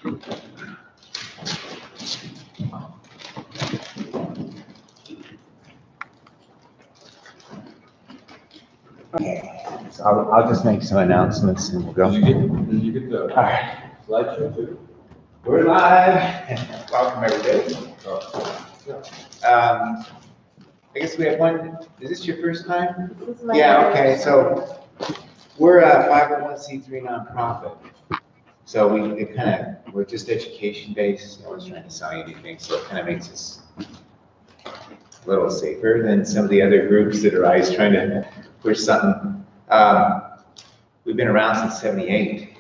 Okay, so I'll just make some announcements and we'll go. Did you get the All right, slideshow too? we're live. Welcome, everybody. I guess we have one. Is this your first time? This is my Yeah, first okay, time. so we're a 501c3 nonprofit. So we're just education based, no one's trying to sell you anything, so it kind of makes us a little safer than some of the other groups that are always trying to push something. We've been around since '78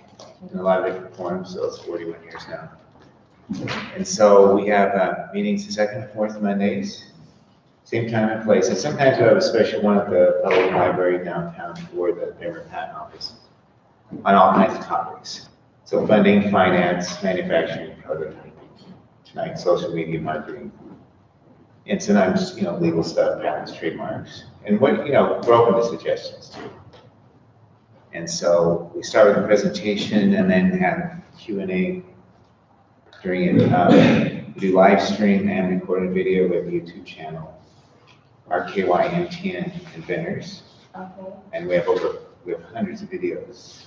in a lot of different forms, so it's 41 years now. And so we have meetings the second and fourth Mondays, same time and place. And sometimes we have a special one at the public library downtown or the Denver Patent Office on all kinds of topics. So funding, finance, manufacturing, prototyping, tonight social media marketing, and sometimes, legal stuff, patents, trademarks, and we're open to suggestions too. And so we start with a presentation and then have Q&A during it. We do live stream and recorded video with YouTube channel, RKYMTN Inventors, Okay, and we have hundreds of videos,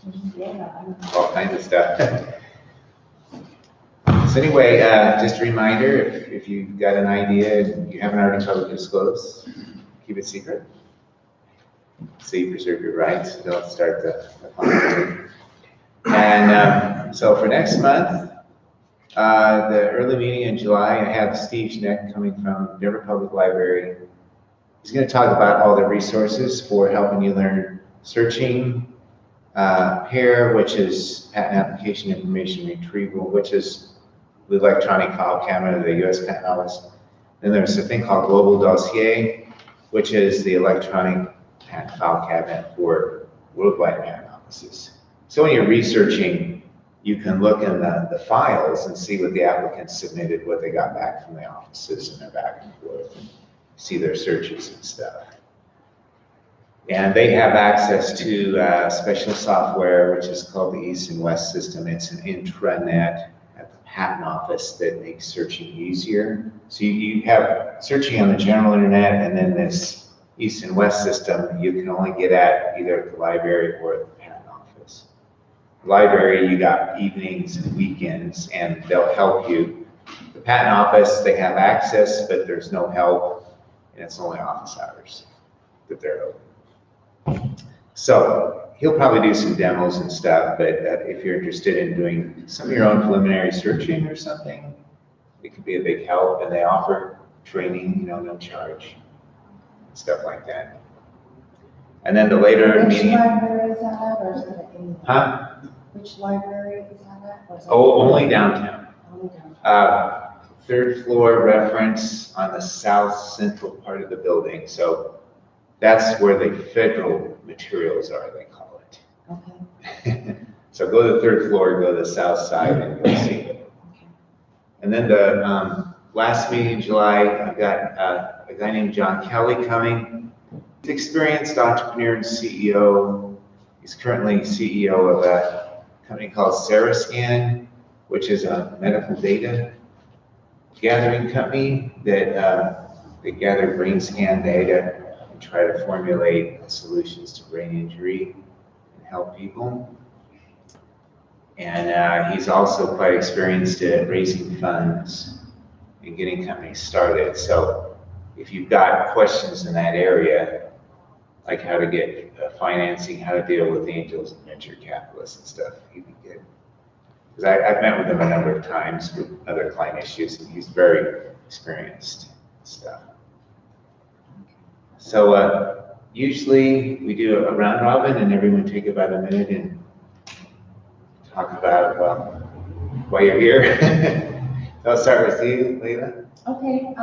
okay, yeah. all kinds of stuff. So anyway, just a reminder, if you've got an idea and you haven't already publicly disclosed, keep it secret. So you preserve your rights, don't start the conflict. And so for next month, the early meeting in July, I have Steve Schneck coming from Denver Public Library. He's going to talk about all the resources for helping you learn searching, PAIR, which is Patent Application Information Retrieval, which is the electronic file cabinet of the U.S. Patent Office. Then there's a thing called Global Dossier, which is the electronic patent file cabinet for worldwide patent offices. So when you're researching, you can look in the files and see what the applicants submitted, what they got back from the offices, and they're back and forth, and see their searches and stuff. And they have access to special software, which is called the East and West system. It's an intranet at the patent office that makes searching easier. So you have searching on the general internet, and then this East and West system you can only get at either at the library or at the patent office. The library, you got evenings and weekends, and they'll help you. The patent office, they have access, but there's no help, and it's only office hours that they're open. So he'll probably do some demos and stuff, but if you're interested in doing some of your own preliminary searching or something, it could be a big help, and they offer training, no charge, stuff like that. And then the later Which meeting. library is that at, or is it in? Huh? Which library is that at? Or is that Oh, only downtown. Only downtown. Third floor reference on the south central part of the building. So that's where the federal materials are, they call it. Okay, So go to the third floor, go to the south side, and you'll see it. okay. And then the last meeting in July, I've got a guy named John Kelly coming. He's an experienced entrepreneur and CEO. He's currently CEO of a company called Sarascan, which is a medical data gathering company that they gather brain scan data and try to formulate solutions to brain injury and help people. And he's also quite experienced at raising funds and getting companies started. So if you've got questions in that area, like how to get financing, how to deal with angels and venture capitalists and stuff, he'd be good. Because I've met with him a number of times with other client issues, and he's very experienced and stuff. So usually we do a round robin, and everyone take about a minute and talk about, why you're here. So I'll start with you, Leila. Okay,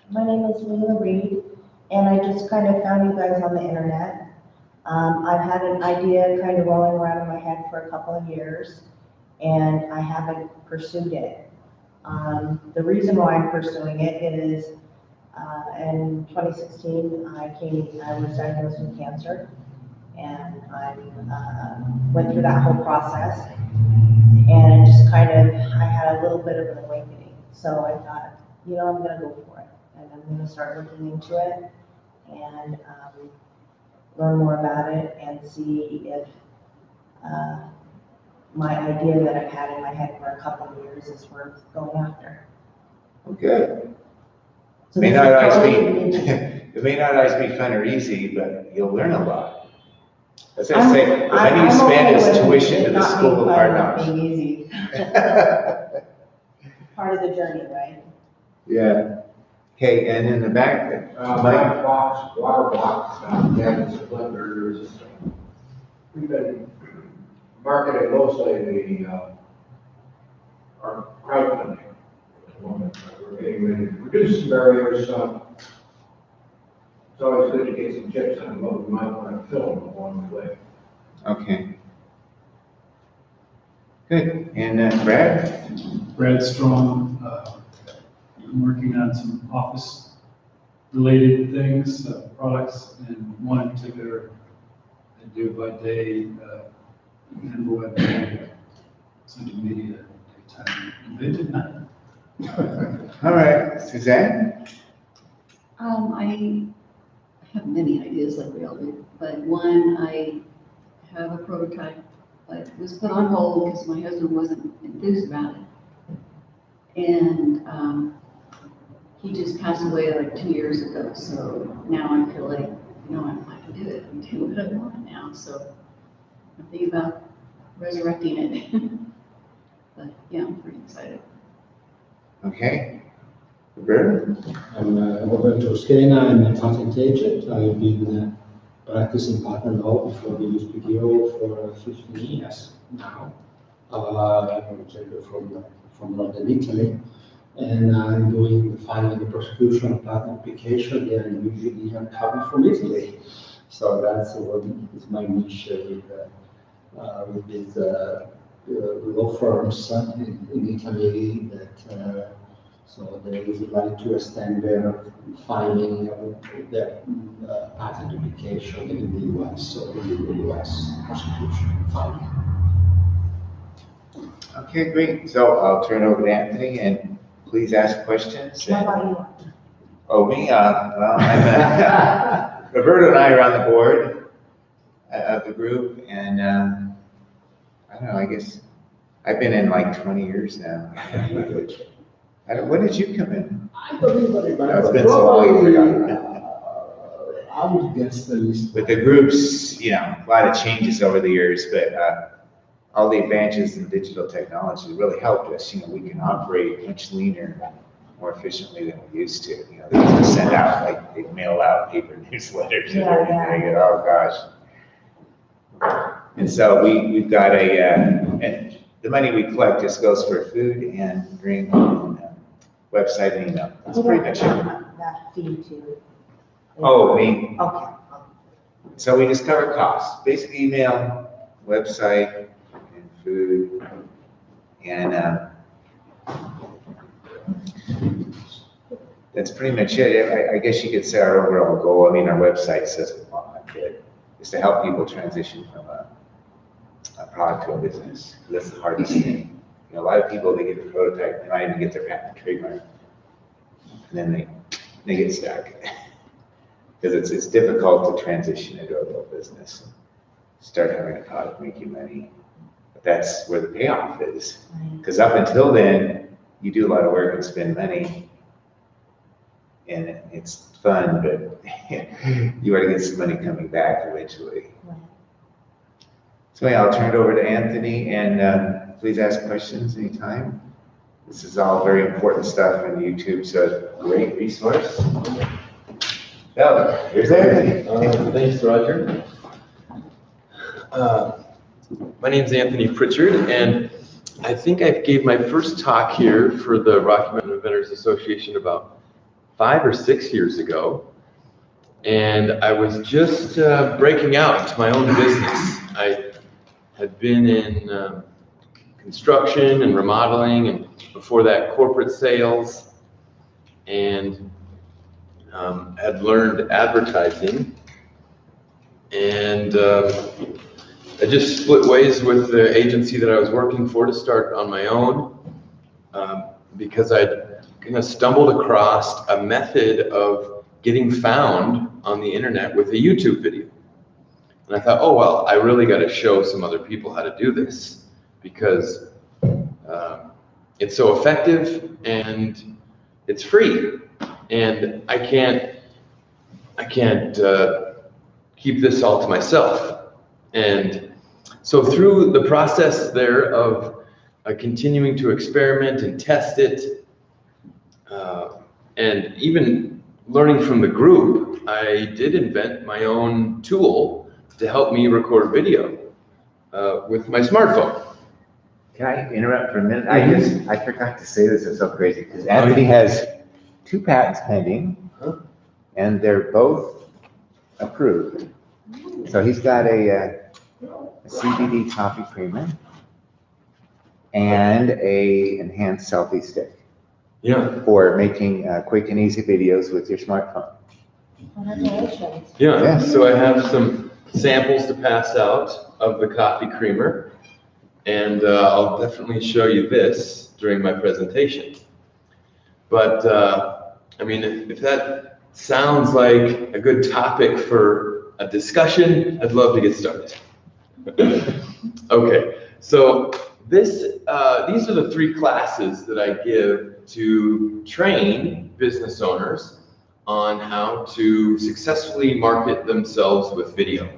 my name is Leila Reed, and I just kind of found you guys on the internet. I've had an idea kind of rolling around in my head for a couple of years, and I haven't pursued it. The reason why I'm pursuing it is in 2016, I was diagnosed with cancer, and I went through that whole process. And it just kind of, I had a little bit of an awakening. So I thought, I'm gonna go for it. And I'm gonna start looking into it and learn more about it and see if my idea that I've had in my head for a couple of years is worth going after. Okay. So May this not is always totally be, new. it may not always be fun or easy, but you'll learn a lot. As I say, the money you I'm spend okay is with tuition it to the not school being of fun, hard not knocks. being easy. Part of the journey, right? Yeah. Okay, and in the back, Mike Fox, water box, Dad's Splendor, we've been marketing mostly our crowdfunding at the moment. We're getting ready to reduce some barriers, it's always good to get some tips on what we might want to film along the way. okay. Good, and Brad? Brad Strong, I'm working on some office-related things, products, and one in particular I do by day, and web social media time invented that. All right, Suzanne? I have many ideas like we all do, but one, I have a prototype, but it was put on hold because my husband wasn't enthused about it. And he just passed away like 2 years ago, so now I feel like, I can do it, I can do what I want now, so I'm thinking about resurrecting it. But yeah, I'm pretty excited. Okay. Roberto? I'm Roberto Schena, I'm a patent agent. I've been practicing patent law before the USPTO for 15 years now. I'm originally from London, Italy, and I'm doing the filing the prosecution of patent application, and usually I'm coming from Italy. So that's what is my niche with these law firms in Italy that so they would like to extend their filing their patent application in the US, so in the US prosecution filing. Okay, great. So I'll turn it over to Anthony, and please ask questions. How about you? Oh, me? Well, I'm, Roberto and I are on the board of the group, and I don't know, I guess I've been in like 20 years now. When did you come in? I believe It's been so long, I forgot. I would guess the least. With the groups, a lot of changes over the years, but all the advances in digital technology really helped us. We can operate much leaner, more efficiently than we used to. They just send out, they mail out paper newsletters and everything, and oh gosh. And so we've got and the money we collect just goes for food and drink and website and email. That's pretty much it. That fee too. Oh, me. Okay. So we just cover costs, basic email, website, and food, and that's pretty much it. I guess you could say our overall goal, our website says it a lot, but is to help people transition from a product to a business. That's the hardest thing. A lot of people, they get the prototype, they might even get their patent trademark, and then they get stuck. Because it's difficult to transition into a real business. Start having a product make you money. But that's where the payoff is. Because up until then, you do a lot of work and spend money, and it's fun, but you ought to get some money coming back eventually. So I'll turn it over to Anthony, and please ask questions anytime. This is all very important stuff on YouTube, so it's a great resource. Oh, here's Anthony. Thanks, Roger. My name's Anthony Prichard, and I think I gave my first talk here for the Rocky Mountain Inventors Association about 5 or 6 years ago. And I was just breaking out into my own business. I had been in construction and remodeling, and before that corporate sales, and had learned advertising, and I just split ways with the agency that I was working for to start on my own, because I'd kind of stumbled across a method of getting found on the internet with a YouTube video. And I thought, oh, well, I really got to show some other people how to do this, because it's so effective and it's free. And I can't keep this all to myself. And so through the process there of continuing to experiment and test it, and even learning from the group, I did invent my own tool to help me record video with my smartphone. Can I interrupt for a minute? I forgot to say this, it's so crazy, because Anthony has 2 patents pending, and they're both approved. So he's got a CBD coffee creamer and a enhanced selfie stick. Yeah. For making quick and easy videos with your smartphone. Congratulations. Yeah. Yeah. So I have some samples to pass out of the coffee creamer, and I'll definitely show you this during my presentation. But I mean, if that sounds like a good topic for a discussion, I'd love to get started. Okay, so these are the 3 classes that I give to train business owners on how to successfully market themselves with video.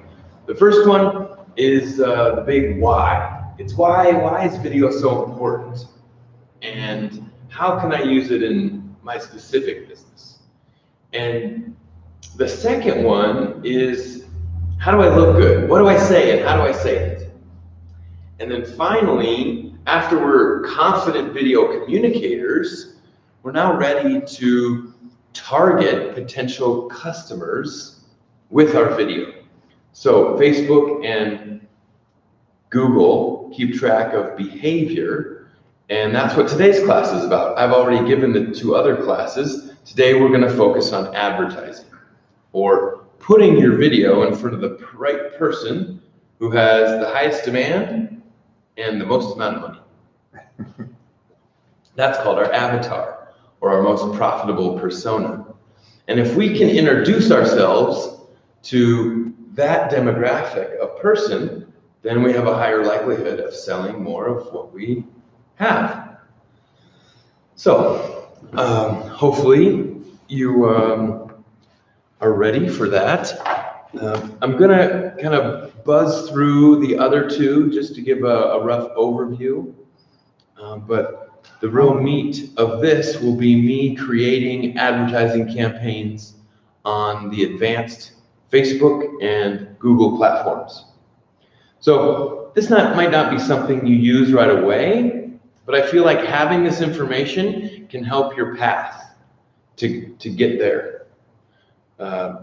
The first one is the big why. It's why is video so important? And how can I use it in my specific business? And the second one is, how do I look good? What do I say and how do I say it? And then finally, after we're confident video communicators, we're now ready to target potential customers with our video. So Facebook and Google keep track of behavior, and that's what today's class is about. I've already given the 2 other classes. Today we're going to focus on advertising, or putting your video in front of the right person who has the highest demand and the most amount of money. That's called our avatar, or our most profitable persona. And if we can introduce ourselves to that demographic of person, then we have a higher likelihood of selling more of what we have. So, hopefully you are ready for that. I'm gonna kind of buzz through the other 2 just to give a rough overview, but the real meat of this will be me creating advertising campaigns on the advanced Facebook and Google platforms. So this might not be something you use right away, but I feel like having this information can help your path to get there.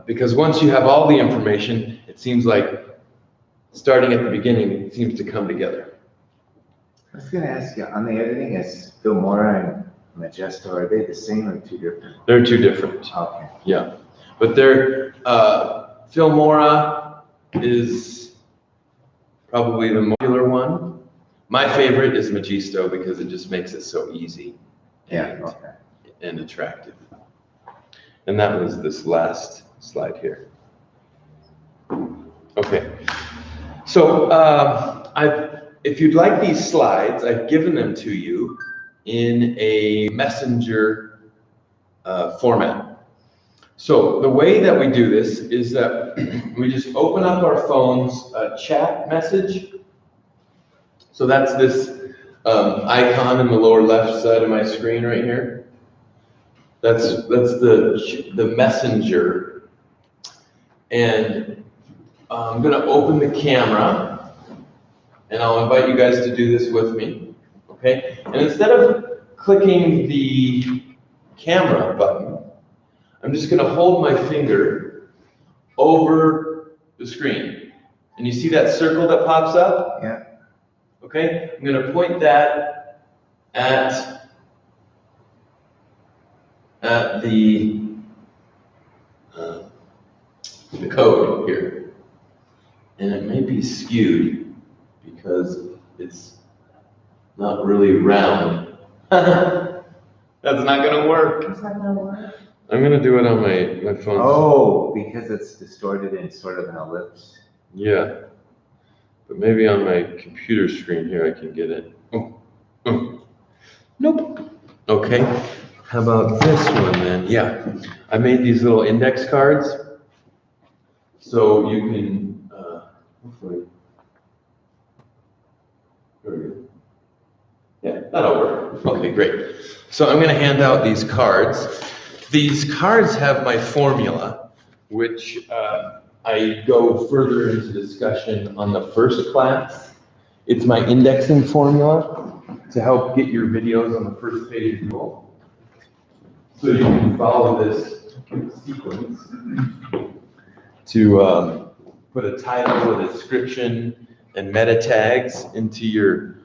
Because once you have all the information, it seems like starting at the beginning, it seems to come together. I was going to ask you, on the editing, is Filmora and Magento, are they the same or 2 different? They're 2 different. Okay. Yeah, but they're Filmora is probably the popular one. My favorite is Magento because it just makes it so easy. Yeah, okay. And attractive. And that was this last slide here. Okay, so if you'd like these slides, I've given them to you in a messenger format. So the way that we do this is that we just open up our phone's chat message. So that's this icon in the lower left side of my screen right here. That's the messenger. And I'm gonna open the camera, and I'll invite you guys to do this with me, okay? And instead of clicking the camera button, I'm just gonna hold my finger over the screen. And you see that circle that pops up? Yeah. Okay, I'm gonna point that at the code here. And it may be skewed. because it's not really round. That's not gonna work. It's not gonna work. I'm gonna do it on my phone. Oh, because it's distorted in sort of an ellipse. Yeah. But maybe on my computer screen here I can get it. Nope. Okay. How about this one then? Yeah. I made these little index cards. So you can, hopefully. There we go. Yeah, that'll work. Okay, great. So I'm going to hand out these cards. These cards have my formula, which I go further into discussion on the first class. It's my indexing formula to help get your videos on the first page of Google. So you can follow this sequence to put a title, a description, and meta tags into your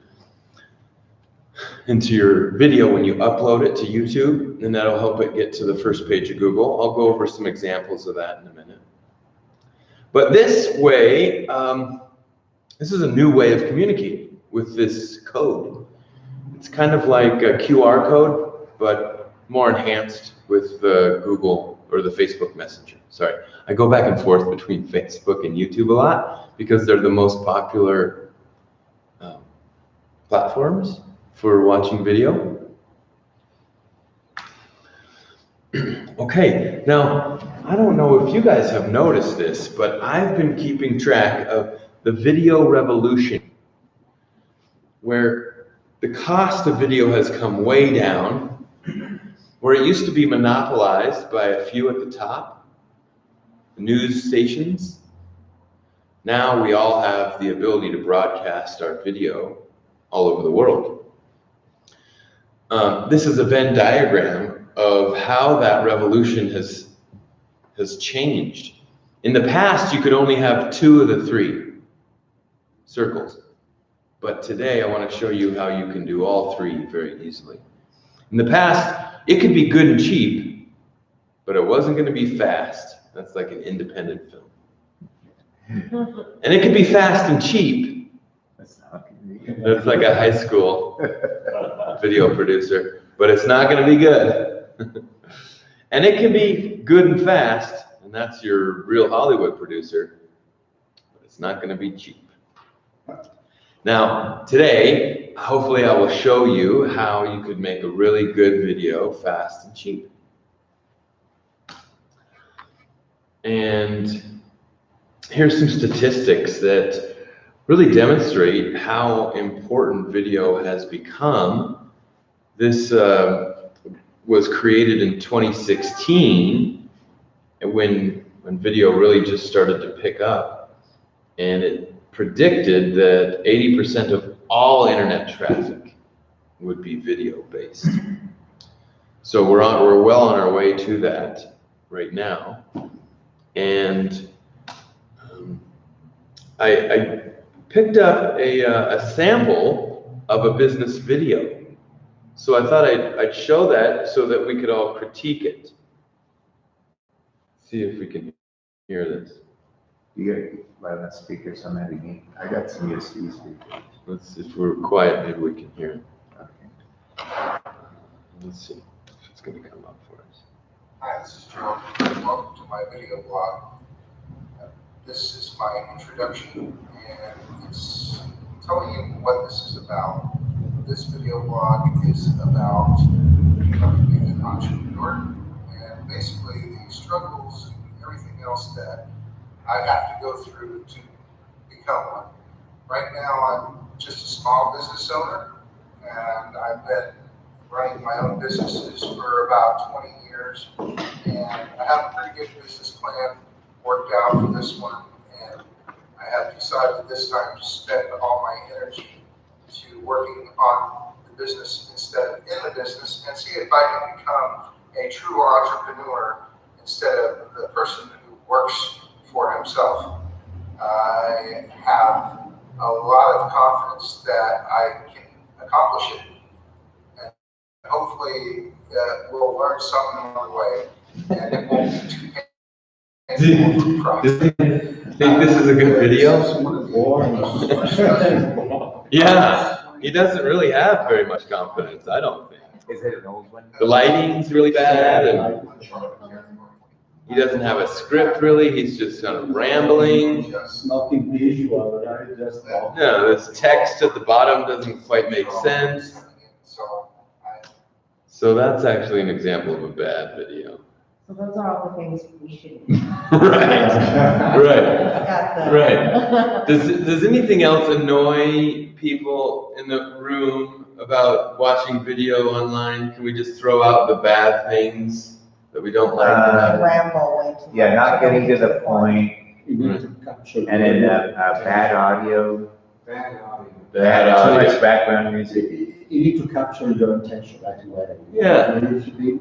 video when you upload it to YouTube, and that'll help it get to the first page of Google. I'll go over some examples of that in a minute. But this way, this is a new way of communicating with this code. It's kind of like a QR code, but more enhanced with the Google or the Facebook Messenger. Sorry, I go back and forth between Facebook and YouTube a lot because they're the most popular platforms for watching video. Okay, now, I don't know if you guys have noticed this, but I've been keeping track of the video revolution, where the cost of video has come way down, where it used to be monopolized by a few at the top, the news stations. Now we all have the ability to broadcast our video all over the world. This is a Venn diagram of how that revolution has changed. In the past, you could only have 2 of the 3 circles. But today, I want to show you how you can do all 3 very easily. In the past, it could be good and cheap, but it wasn't going to be fast. That's like an independent film. And it could be fast and cheap. That's like a high school video producer, but it's not going to be good. And it can be good and fast, and that's your real Hollywood producer, but it's not going to be cheap. Now, today, hopefully I will show you how you could make a really good video fast and cheap. And here's some statistics that really demonstrate how important video has become. This was created in 2016 when video really just started to pick up, and it predicted that 80% of all internet traffic would be video based. So we're well on our way to that right now. And I picked up a sample of a business video. So I thought I'd show that so that we could all critique it. See if we can hear this. You got loud enough speakers on that again? I got some USB speakers. If we're quiet, maybe we can hear it. Okay. Let's see if it's going to come up for us. Hi, this is Joe. Welcome to my video blog. This is my introduction, and it's telling you what this is about. This video blog is about becoming an entrepreneur, and basically the struggles and everything else that I have to go through to become one. Right now, I'm just a small business owner, and I've been running my own businesses for about 20 years, and I have a pretty good business plan worked out for this one, and I have decided this time to spend all my energy to working on the business instead of in the business, and see if I can become a true entrepreneur instead of the person who works for himself. I have a lot of confidence that I can accomplish it, and hopefully we'll learn something along the way, and it won't be too painful. Do you think this is a good video? Yeah, he doesn't really have very much confidence, I don't think. Is it an old one? The lighting's really bad, and he doesn't have a script really, he's just kind of rambling. Just Nothing visual, right? Just all. Yeah, this text at the bottom doesn't quite make sense. So, So that's actually an example of a bad video. So those are all the things we should do. Right, right. Got the. Right. Does anything else annoy people in the room about watching video online? Can we just throw out the bad things that we don't like? Ramble way too much. Yeah, not getting to the point, You need to capture. and then bad audio, Bad audio. Bad too audio. much background music. You need to capture your attention right away. Yeah. It should be,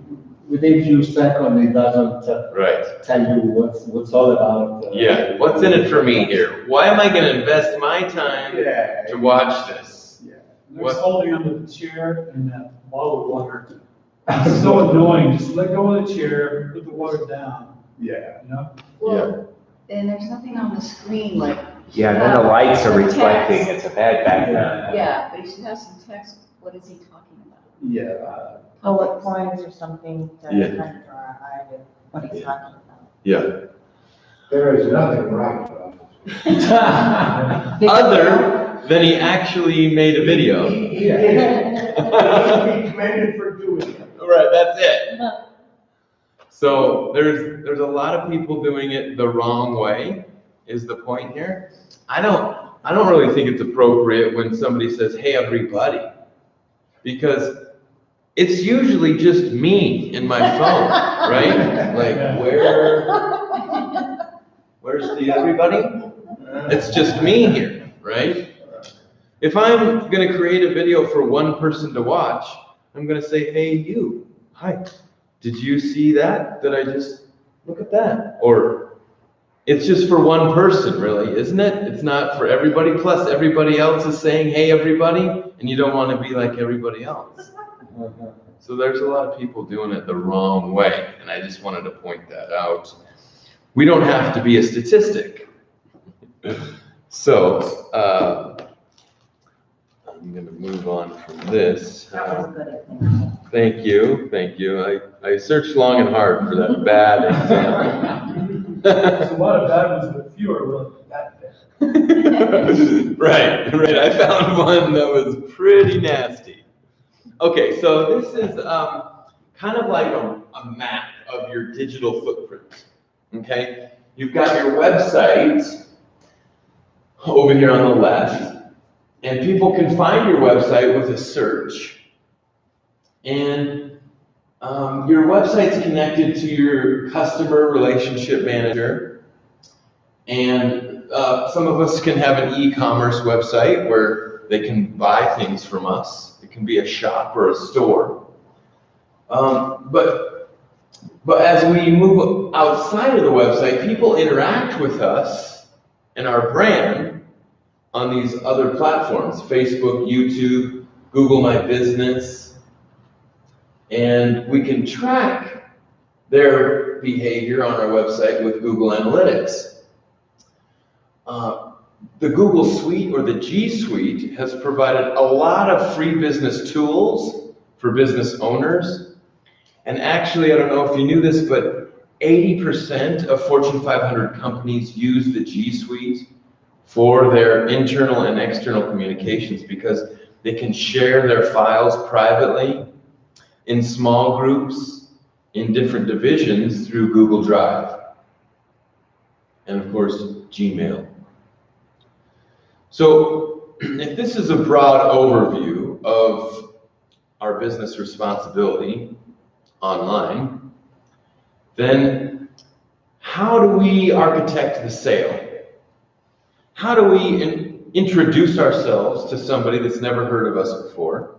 within few seconds, it doesn't Right. tell you what's all about. Yeah. What's in it for me here? Why am I going to invest my time Yeah. to watch this? There's holding onto the chair and that bottle of water. It's so annoying, just let go of the chair, put the water down, Yeah. you know? Well, and there's nothing on the screen like. Yeah, and then the lights are Some reflecting, text. it's a bad background. Yeah, but you should have some text, what is he talking about? Yeah. Bullet points or something to Yeah. kind of draw our eye to what he's talking about. Yeah. There is nothing right about Other than he actually made a video. it. Yeah. Be commended for doing it. Right, that's it. So there's a lot of people doing it the wrong way, is the point here. I don't really think it's appropriate when somebody says, "Hey everybody," because it's usually just me in my phone, right? Like where's the everybody? It's just me here, right? If I'm gonna create a video for one person to watch, I'm gonna say, "Hey you, hi, did you see that? Did I just look at that?" Or it's just for one person, really, isn't it? It's not for everybody. Plus, everybody else is saying, "Hey, everybody," and you don't want to be like everybody else. So there's a lot of people doing it the wrong way, and I just wanted to point that out. We don't have to be a statistic. So I'm going to move on from this. That was a good example. Thank you. I searched long and hard for that bad example. There's a lot of bad ones, but few are really that bad. Right. I found one that was pretty nasty. Okay, so this is kind of like a map of your digital footprint. Okay, you've got your website over here on the left, and people can find your website with a search. And your website's connected to your customer relationship manager. And some of us can have an e-commerce website where they can buy things from us. It can be a shop or a store. But as we move outside of the website, people interact with us and our brand on these other platforms: Facebook, YouTube, Google My Business. And we can track their behavior on our website with Google Analytics. The Google Suite, or the G Suite, has provided a lot of free business tools for business owners. And actually, I don't know if you knew this, but 80% of Fortune 500 companies use the G Suite for their internal and external communications because they can share their files privately in small groups, in different divisions through Google Drive, and of course, Gmail. So if this is a broad overview of our business responsibility online, then how do we architect the sale? How do we introduce ourselves to somebody that's never heard of us before,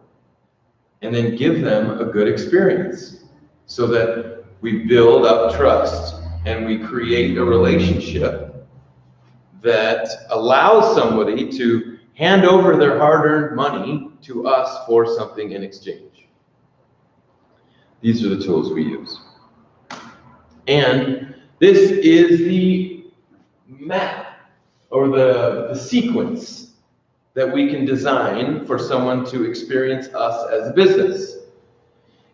and then give them a good experience so that we build up trust and we create a relationship that allows somebody to hand over their hard-earned money to us for something in exchange? These are the tools we use. And this is the map, or the sequence that we can design for someone to experience us as a business.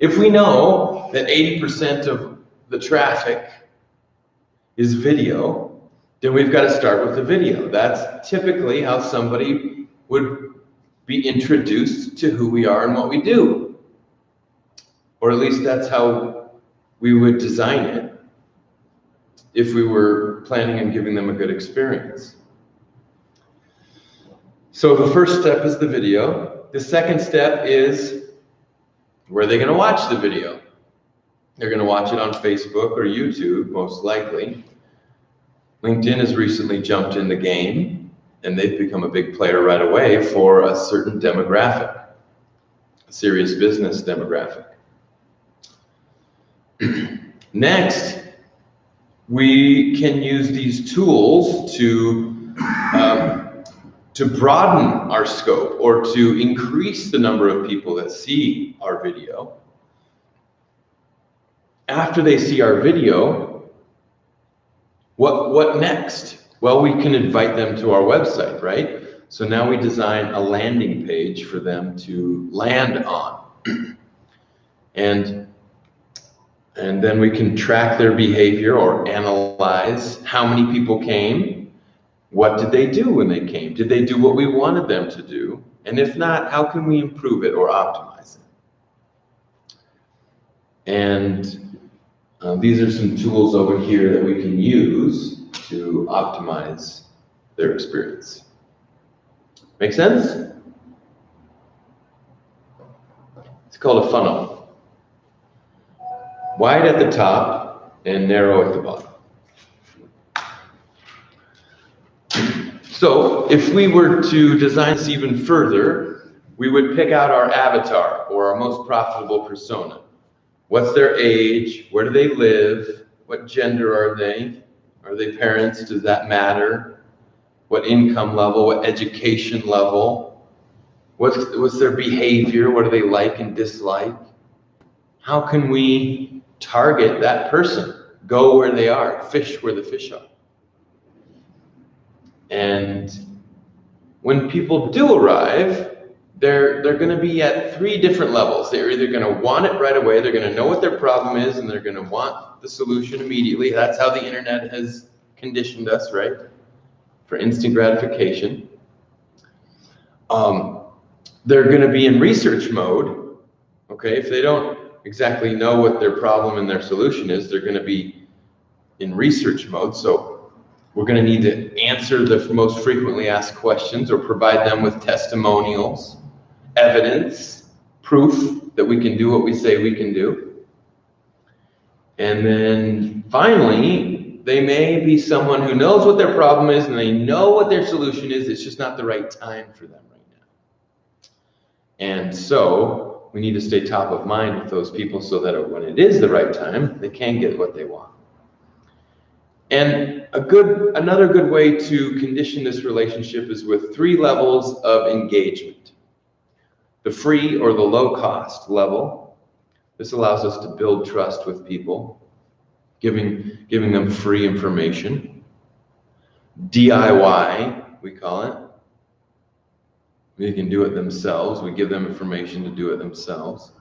If we know that 80% of the traffic is video, then we've got to start with the video. That's typically how somebody would be introduced to who we are and what we do. Or at least that's how we would design it if we were planning on giving them a good experience. So the first step is the video. The second step is, where are they going to watch the video? They're going to watch it on Facebook or YouTube, most likely. LinkedIn has recently jumped in the game, and they've become a big player right away for a certain demographic, a serious business demographic. Next, we can use these tools to broaden our scope or to increase the number of people that see our video. After they see our video, what next? Well, we can invite them to our website, right? So now we design a landing page for them to land on. And then we can track their behavior or analyze how many people came. What did they do when they came? Did they do what we wanted them to do? And if not, how can we improve it or optimize it? And these are some tools over here that we can use to optimize their experience. Make sense? It's called a funnel. Wide at the top and narrow at the bottom. So if we were to design this even further, we would pick out our avatar or our most profitable persona. What's their age? Where do they live? What gender are they? Are they parents? Does that matter? What income level? What education level? What's their behavior? What do they like and dislike? How can we target that person? Go where they are, fish where the fish are. And when people do arrive, they're going to be at 3 different levels. They're either going to want it right away, they're going to know what their problem is, and they're going to want the solution immediately. That's how the internet has conditioned us, right? For instant gratification. They're going to be in research mode. Okay, if they don't exactly know what their problem and their solution is, they're going to be in research mode. So we're going to need to answer the most frequently asked questions or provide them with testimonials, evidence, proof that we can do what we say we can do. And then finally, they may be someone who knows what their problem is and they know what their solution is. It's just not the right time for them right now. And so we need to stay top of mind with those people so that when it is the right time, they can get what they want. And another good way to condition this relationship is with 3 levels of engagement. The free or the low cost level. This allows us to build trust with people, giving them free information. DIY, we call it. They can do it themselves. We give them information to do it themselves.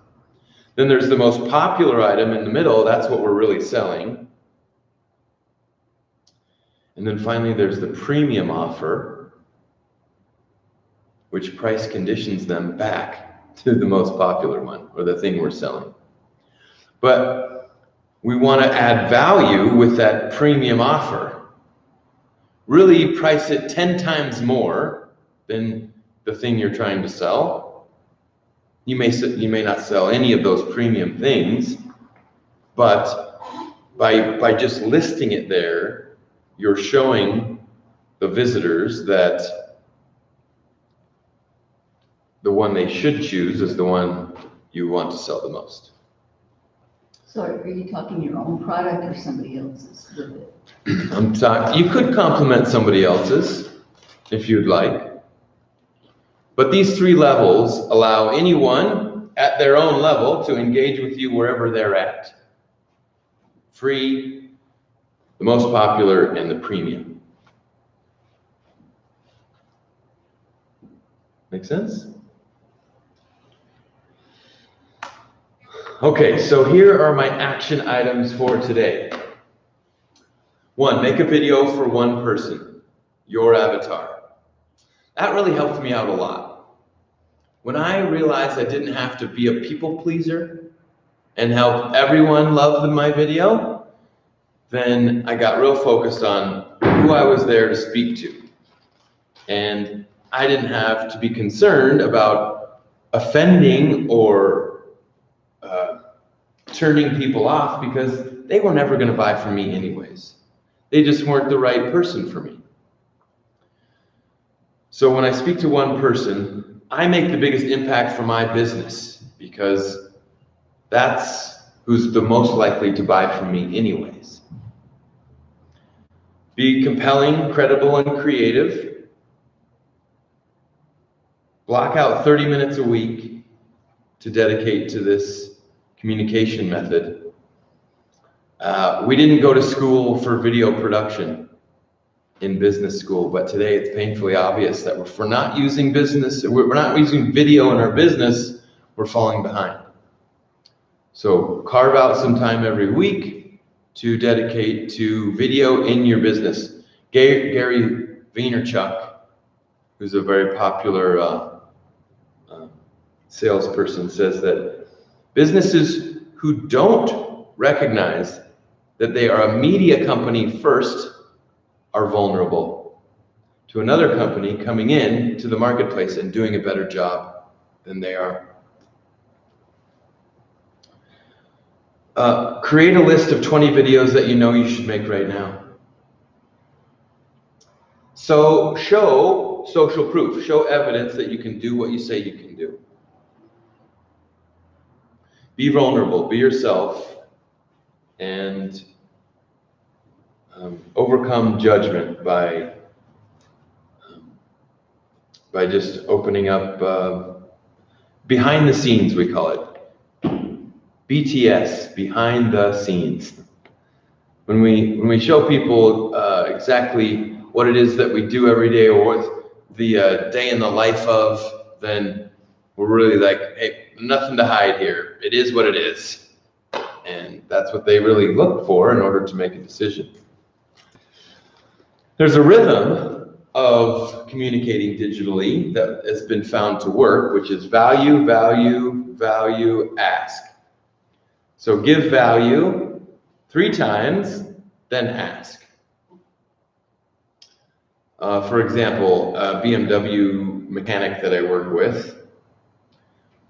Then there's the most popular item in the middle. That's what we're really selling. And then finally, there's the premium offer, which price conditions them back to the most popular one, or the thing we're selling. But we want to add value with that premium offer. Really price it 10 times more than the thing you're trying to sell. You may not sell any of those premium things, but by just listing it there, you're showing the visitors that the one they should choose is the one you want to sell the most. So are you talking your own product or somebody else's with it? You could complement somebody else's if you'd like. But these 3 levels allow anyone at their own level to engage with you wherever they're at. Free, the most popular, and the premium. Make sense? Okay, so here are my action items for today. 1, make a video for one person, your avatar. That really helped me out a lot. When I realized I didn't have to be a people pleaser and help everyone love my video, then I got real focused on who I was there to speak to. And I didn't have to be concerned about offending or turning people off because they were never going to buy from me anyways. They just weren't the right person for me. So when I speak to one person, I make the biggest impact for my business because that's who's the most likely to buy from me anyways. Be compelling, credible, and creative. Block out 30 minutes a week to dedicate to this communication method. We didn't go to school for video production in business school, but today it's painfully obvious that if we're not using video in our business, we're falling behind. So carve out some time every week to dedicate to video in your business. Gary Vaynerchuk, who's a very popular salesperson, says that businesses who don't recognize that they are a media company first are vulnerable to another company coming in to the marketplace and doing a better job than they are. Create a list of 20 videos that you know you should make right now. So show social proof, show evidence that you can do what you say you can do. Be vulnerable, be yourself, and overcome judgment by just opening up behind the scenes, we call it. BTS, behind the scenes. When we show people exactly what it is that we do every day or what the day in the life of, then we're really like, hey, nothing to hide here. It is what it is. And that's what they really look for in order to make a decision. There's a rhythm of communicating digitally that has been found to work, which is value, value, value, ask. So give value 3 times, then ask. For example, a BMW mechanic that I work with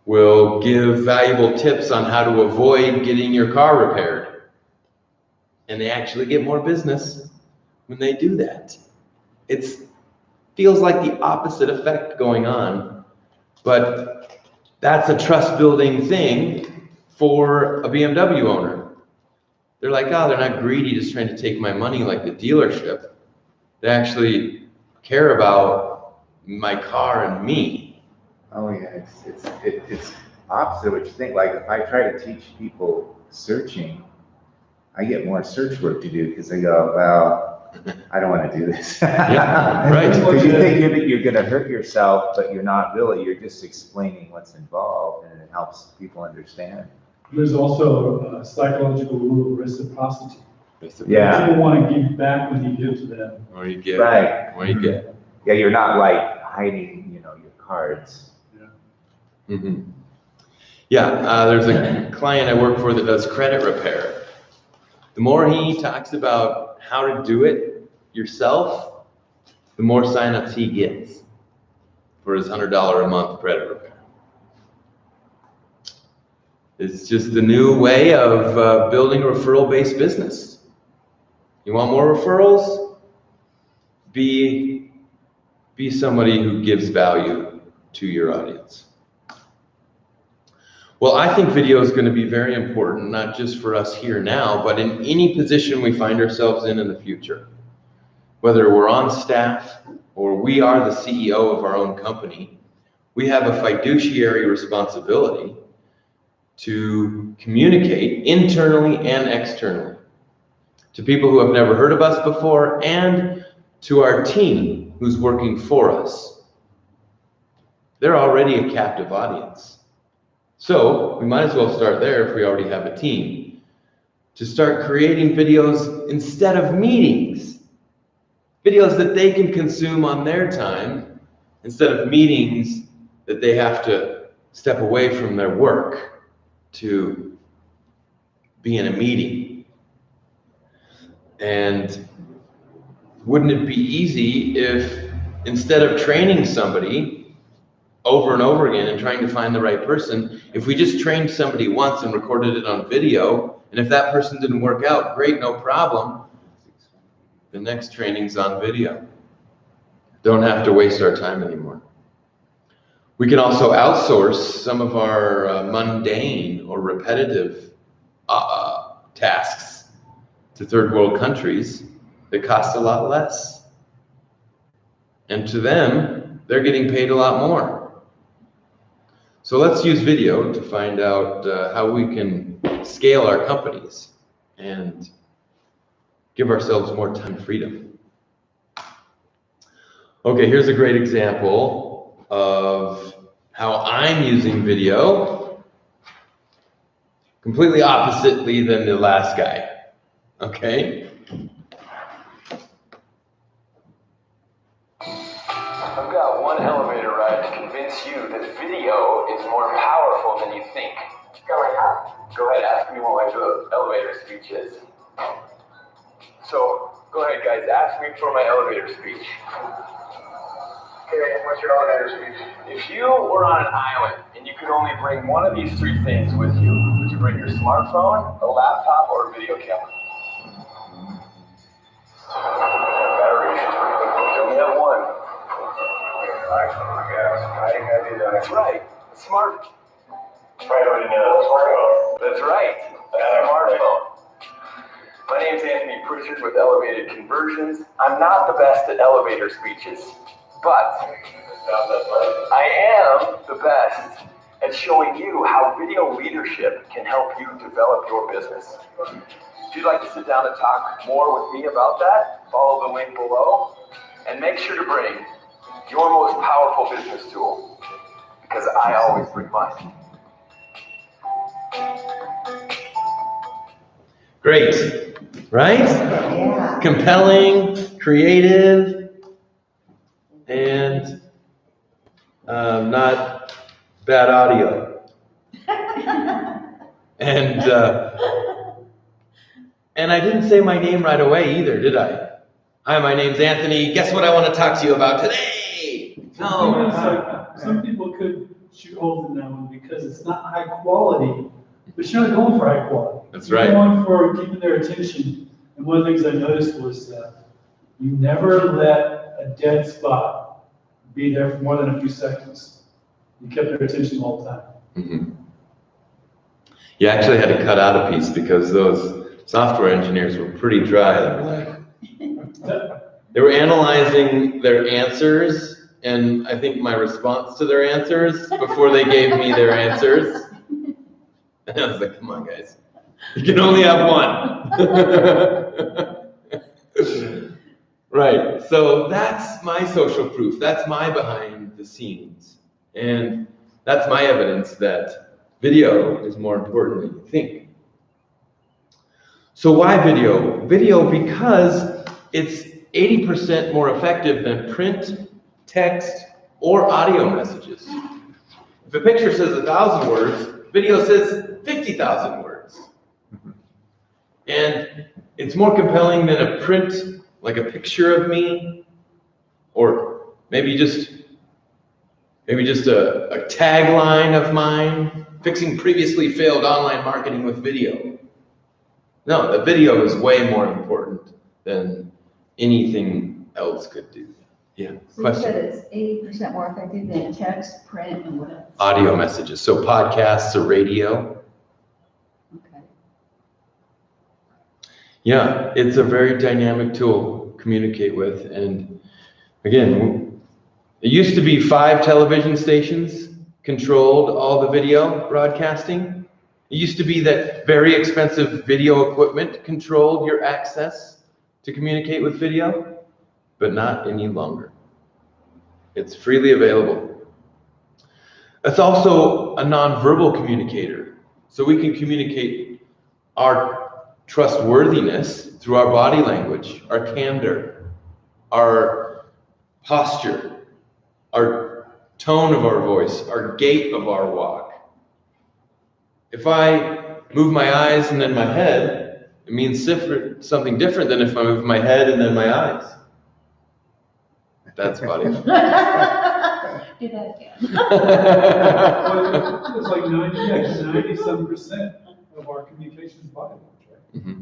will give valuable tips on how to avoid getting your car repaired. And they actually get more business when they do that. It feels like the opposite effect going on, but that's a trust building thing for a BMW owner. They're like, oh, they're not greedy, just trying to take my money like the dealership. They actually care about my car and me. Oh yeah, it's opposite what you think. Like if I try to teach people searching, I get more search work to do because they go, well, I don't want to do this. Yeah, right. Because you think you're going to hurt yourself, but you're not really. You're just explaining what's involved, and it helps people understand. There's also a psychological rule of reciprocity. Yeah. People want to give back when you give to them. Or you get. Right. Or you get. Yeah, you're not like hiding, your cards. Mm-hmm. Yeah, there's a client I work for that does credit repair. The more he talks about how to do it yourself, the more signups he gets for his $100 a month credit repair. It's just the new way of building a referral-based business. You want more referrals? Be somebody who gives value to your audience. Well, I think video is going to be very important, not just for us here now, but in any position we find ourselves in the future. Whether we're on staff or we are the CEO of our own company, we have a fiduciary responsibility to communicate internally and externally to people who have never heard of us before and to our team who's working for us. they're already a captive audience. So we might as well start there if we already have a team, to start creating videos instead of meetings, videos that they can consume on their time instead of meetings that they have to step away from their work to be in a meeting. And wouldn't it be easy if instead of training somebody over and over again and trying to find the right person, if we just trained somebody once and recorded it on video, and if that person didn't work out, great, no problem. The next training's on video. Don't have to waste our time anymore. We can also outsource some of our mundane or repetitive tasks to third world countries that cost a lot less. And to them, they're getting paid a lot more. So let's use video to find out how we can scale our companies and give ourselves more time freedom. Okay, here's a great example of how I'm using video, completely oppositely than the last guy. Okay? I've got one elevator ride to convince you that video is more powerful than you think. Go ahead, ask me what my elevator speech is. So, go ahead guys, ask me for my elevator speech. Okay, what's your elevator speech? If you were on an island and you could only bring one of these three things with you, would you bring your smartphone, a laptop, or a video camera? Battery is pretty good. You only have one. iPhone, I guess. I think I do that. That's right. Smart. Right, already know. That's right. A smartphone. My name's Anthony Prichard with Elevated Conversions. I'm not the best at elevator speeches, but I am the best at showing you how video leadership can help you develop your business. If you'd like to sit down and talk more with me about that, follow the link below, and make sure to bring your most powerful business tool, because I always bring mine. Great, right? Yeah. Compelling, creative, and not bad audio. And I didn't say my name right away either, did I? Hi, my name's Anthony. Guess what I want to talk to you about today? No. So, some people could shoot holes in that one because it's not high quality, but you're not going for high quality. That's You're right. going for keeping their attention. And one of the things I noticed was that you never let a dead spot be there for more than a few seconds. You kept their attention the whole time. Mm-hmm. You actually had to cut out a piece because those software engineers were pretty dry. They were like, they were analyzing their answers, and I think my response to their answers before they gave me their answers. And I was like, come on, guys. You can only have one. Right. So that's my social proof. That's my behind the scenes. And that's my evidence that video is more important than you think. So why video? Video because it's 80% more effective than print, text, or audio messages. If a picture says 1,000 words, video says 50,000 words. And it's more compelling than a print, like a picture of me, or maybe just a tagline of mine, fixing previously failed online marketing with video. No, the video is way more important than anything else could do. Yeah, So question? you said it's 80% more effective than text, print, and what else? Audio messages, so podcasts or radio. Okay. Yeah, it's a very dynamic tool to communicate with. And again, it used to be 5 television stations controlled all the video broadcasting. It used to be that very expensive video equipment controlled your access to communicate with video, but not any longer. It's freely available. It's also a nonverbal communicator. So we can communicate our trustworthiness through our body language, our candor, our posture, our tone of our voice, our gait of our walk. If I move my eyes and then my head, it means something different than if I move my head and then my eyes. That's body language. Do that again. Well, it's like 90-some% of our communication is body language, right? Mm-hmm.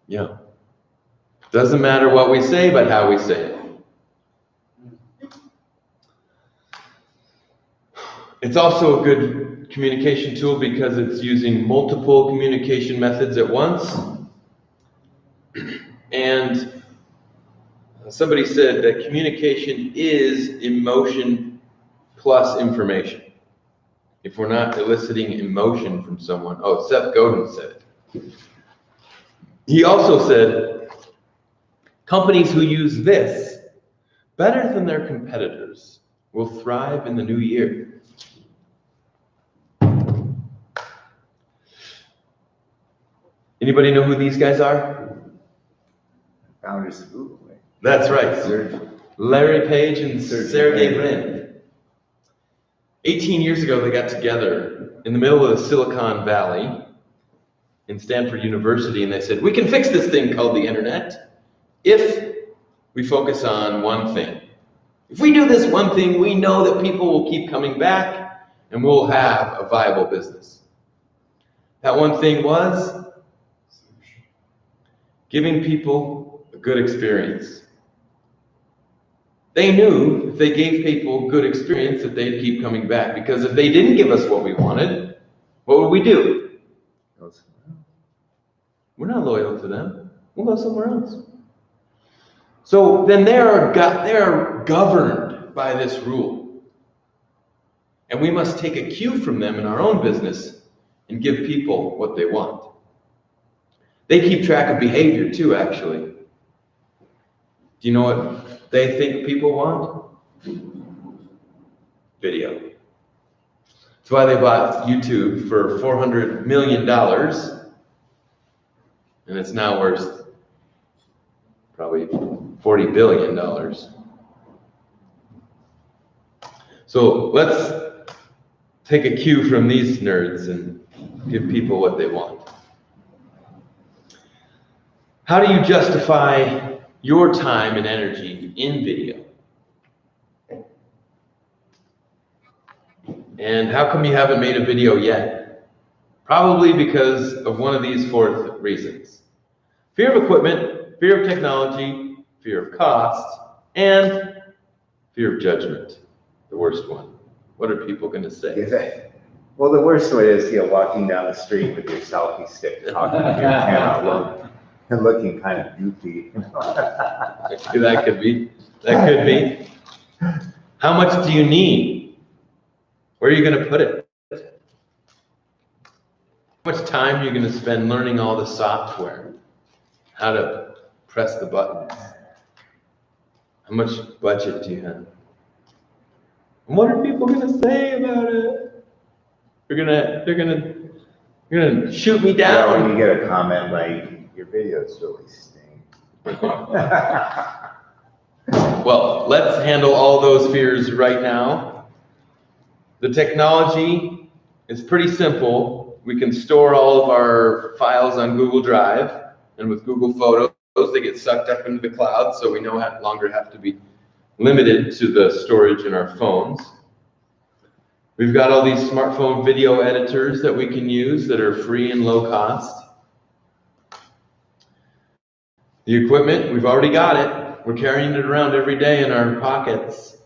Yeah. Doesn't matter what we say, but how we say it. It's also a good communication tool because it's using multiple communication methods at once. And somebody said that communication is emotion plus information. If we're not eliciting emotion from someone, Seth Godin said it. He also said, companies who use this better than their competitors will thrive in the new year. Anybody know who these guys are? Founders of Google. Right? That's right. Larry Page and Sergey Sergey Brin. 18 years ago, they got together in the middle of the Silicon Valley in Stanford University, and they said, we can fix this thing called the internet if we focus on one thing. If we do this one thing, we know that people will keep coming back and we'll have a viable business. That one thing was giving people a good experience. They knew if they gave people good experience that they'd keep coming back, because if they didn't give us what we wanted, what would we do? We're not loyal to them. We'll go somewhere else. So then they are governed by this rule. And we must take a cue from them in our own business and give people what they want. They keep track of behavior too, actually. Do you know what they think people want? Video. That's why they bought YouTube for $400 million, and it's now worth probably $40 billion. So let's take a cue from these nerds and give people what they want. How do you justify your time and energy in video? And how come you haven't made a video yet? Probably because of one of these four reasons. Fear of equipment, fear of technology, fear of cost, and fear of judgment, the worst one. What are people going to say? Well, the worst one is, walking down the street with your selfie stick, talking to your camera, and looking kind of goofy. That could be. How much do you need? Where are you going to put it? How much time are you going to spend learning all the software? How to press the buttons? How much budget do you have? And what are people going to say about it? They're gonna shoot me down. Yeah, when you get a comment like, your videos really stink. Well, let's handle all those fears right now. The technology is pretty simple. We can store all of our files on Google Drive, and with Google Photos, they get sucked up into the cloud, so we no longer have to be limited to the storage in our phones. We've got all these smartphone video editors that we can use that are free and low cost. The equipment, we've already got it. We're carrying it around every day in our pockets.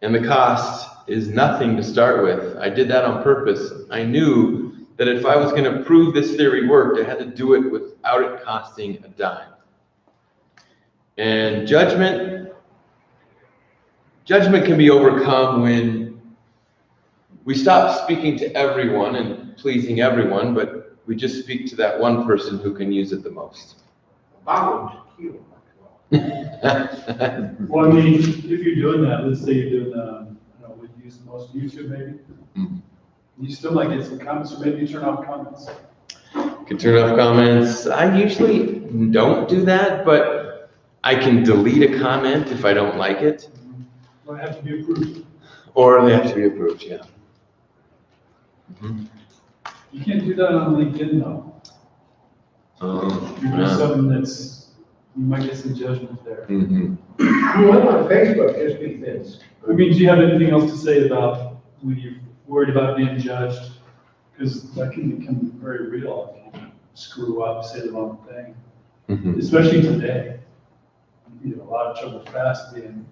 And the cost is nothing to start with. I did that on purpose. I knew that if I was going to prove this theory worked, I had to do it without it costing a dime. And judgment can be overcome when we stop speaking to everyone and pleasing everyone, but we just speak to that one person who can use it the most. Well, I mean, if you're doing that, let's say you're doing, with use the most, YouTube maybe. Mhm. You still might get some comments, or maybe you turn off comments. Can turn off comments. I usually don't do that, but I can delete a comment if I don't like it, Well, it have to be approved. or they have to be approved, yeah. Mhm. You can't do that on LinkedIn though. If you do Yeah. something that's, you might get some judgment there. Mhm. What on Facebook, just be this. I mean, do you have anything else to say about when you're worried about being judged? Because that can become very real if you screw up, say the wrong thing, Mhm. especially today. You get a lot of trouble fast being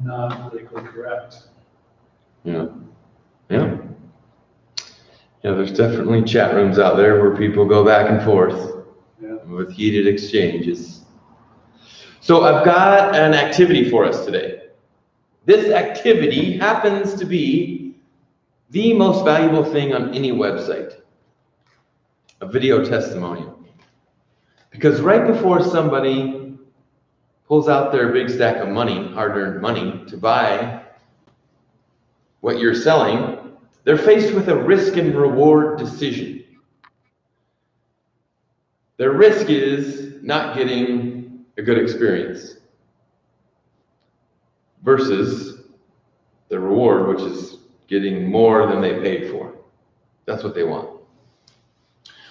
non-politically correct. Yeah. Yeah. Yeah, there's definitely chat rooms out there where people go back and forth Yeah. with heated exchanges. So I've got an activity for us today. This activity happens to be the most valuable thing on any website, a video testimonial. Because right before somebody pulls out their big stack of money, hard-earned money, to buy what you're selling, they're faced with a risk and reward decision. Their risk is not getting a good experience versus the reward, which is getting more than they paid for. That's what they want.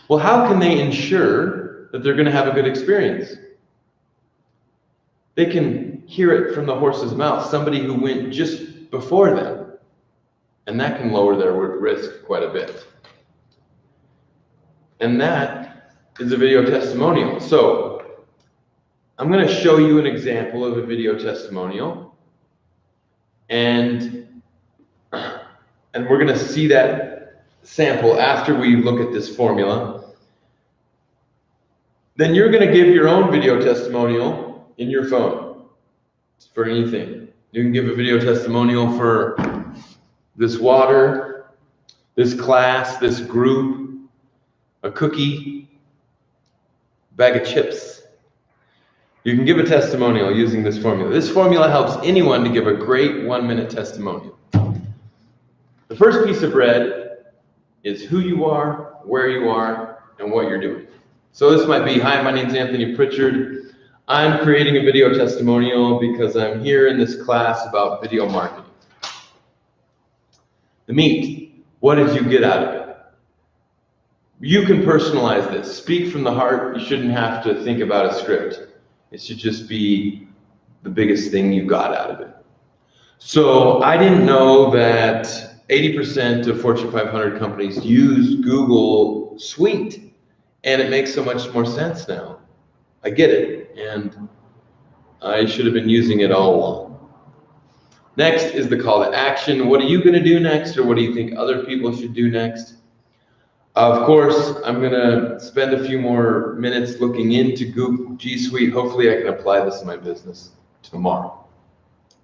Well, how can they ensure that they're going to have a good experience? They can hear it from the horse's mouth, somebody who went just before them, and that can lower their risk quite a bit. And that is a video testimonial. So I'm going to show you an example of a video testimonial, and we're going to see that sample after we look at this formula. Then you're going to give your own video testimonial in your phone for anything. You can give a video testimonial for this water, this class, this group, a cookie, bag of chips. You can give a testimonial using this formula. This formula helps anyone to give a great 1-minute testimonial. The first piece of bread is who you are, where you are, and what you're doing. So this might be, hi, my name's Anthony Prichard. I'm creating a video testimonial because I'm here in this class about video marketing. The meat, what did you get out of it? You can personalize this. Speak from the heart. You shouldn't have to think about a script. It should just be the biggest thing you got out of it. So I didn't know that 80% of Fortune 500 companies use Google Suite, and it makes so much more sense now. I get it, and I should have been using it all along. Next is the call to action. What are you going to do next, or what do you think other people should do next? Of course, I'm going to spend a few more minutes looking into Google G Suite. Hopefully I can apply this in my business tomorrow.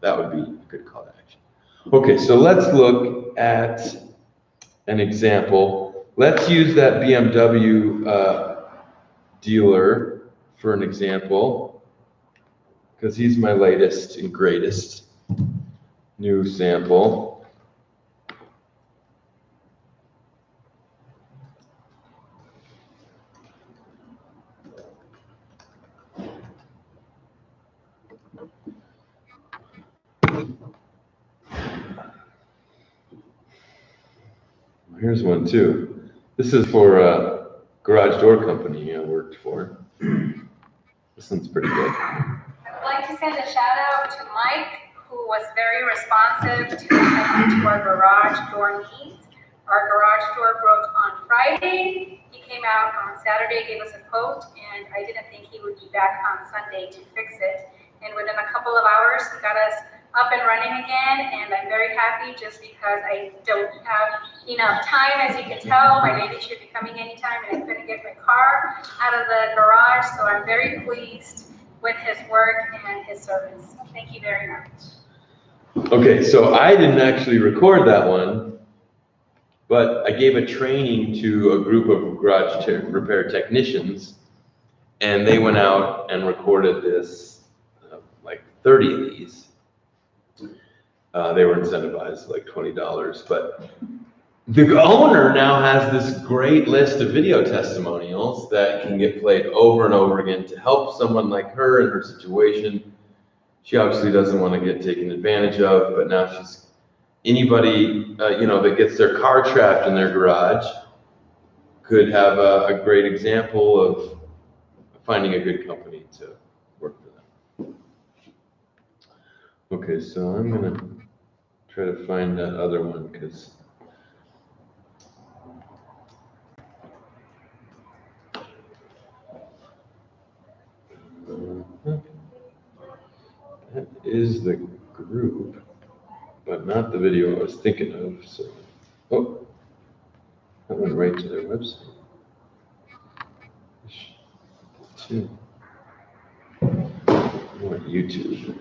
That would be a good call to action. Okay, so let's look at an example. Let's use that BMW dealer for an example, because he's my latest and greatest new sample. Here's one too. This is for a garage door company I worked for. This one's pretty good. I would like to send a shout out to Mike, who was very responsive to our garage door needs. Our garage door broke on Friday. He came out on Saturday, gave us a quote, and I didn't think he would be back on Sunday to fix it. And within a couple of hours, he got us up and running again, and I'm very happy just because I don't have enough time. As you can tell, my baby should be coming anytime, and I couldn't get my car out of the garage, so I'm very pleased with his work and his service. Thank you very much. Okay, so I didn't actually record that one, but I gave a training to a group of garage repair technicians, and they went out and recorded this, like 30 of these. They were incentivized like $20, but the owner now has this great list of video testimonials that can get played over and over again to help someone like her in her situation. She obviously doesn't want to get taken advantage of, but now she's anybody that gets their car trapped in their garage could have a great example of finding a good company to work for them. Okay, so I'm gonna try to find that other one because that is the group, but not the video I was thinking of. So, oh, that went right to their website. Too. I want YouTube.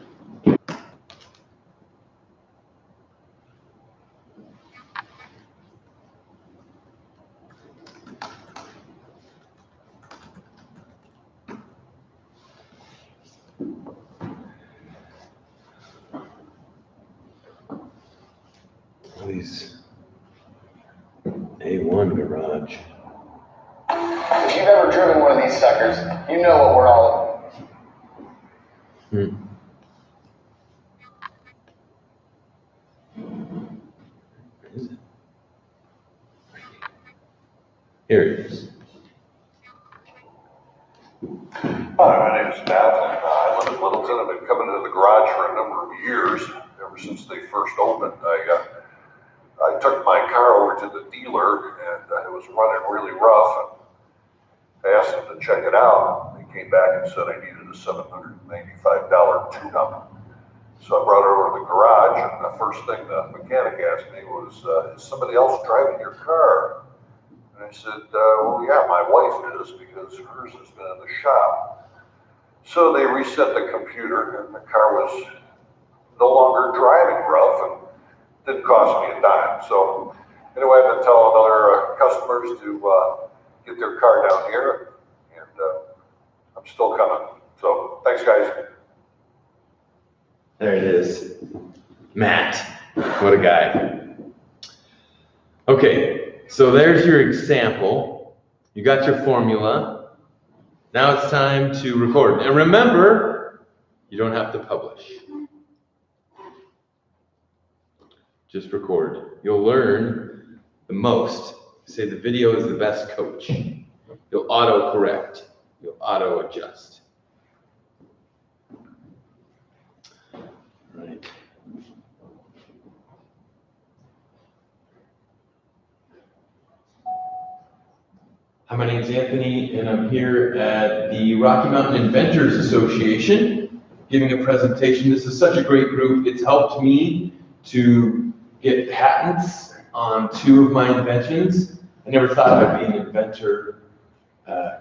These A1 garage. If you've ever driven one of these suckers, you know what we're all about. Where is it? Here it is. Hi, my name is Matt, and I live in Littleton. I've been coming to the garage for a number of years, ever since they first opened. I took my car over to the dealer, and it was running really rough. And I asked them to check it out. They came back and said I needed a $795 tune-up. So I brought it over to the garage, and the first thing the mechanic asked me was, is somebody else driving your car? And I said, well, yeah, my wife is, because hers has been in the shop. So they reset the computer, and the car was no longer driving rough, and didn't cost me a dime. So anyway, I've been telling other customers to get their car down here, and I'm still coming. So thanks, guys. There it is. Matt. What a guy. Okay, so there's your example. You got your formula. Now it's time to record. And remember, you don't have to publish. Just record. You'll learn the most. Say the video is the best coach. You'll auto-correct. You'll auto-adjust. Right. Hi, my name's Anthony, and I'm here at the Rocky Mountain Inventors Association giving a presentation. This is such a great group. It's helped me to get patents on 2 of my inventions. I never thought I'd be an inventor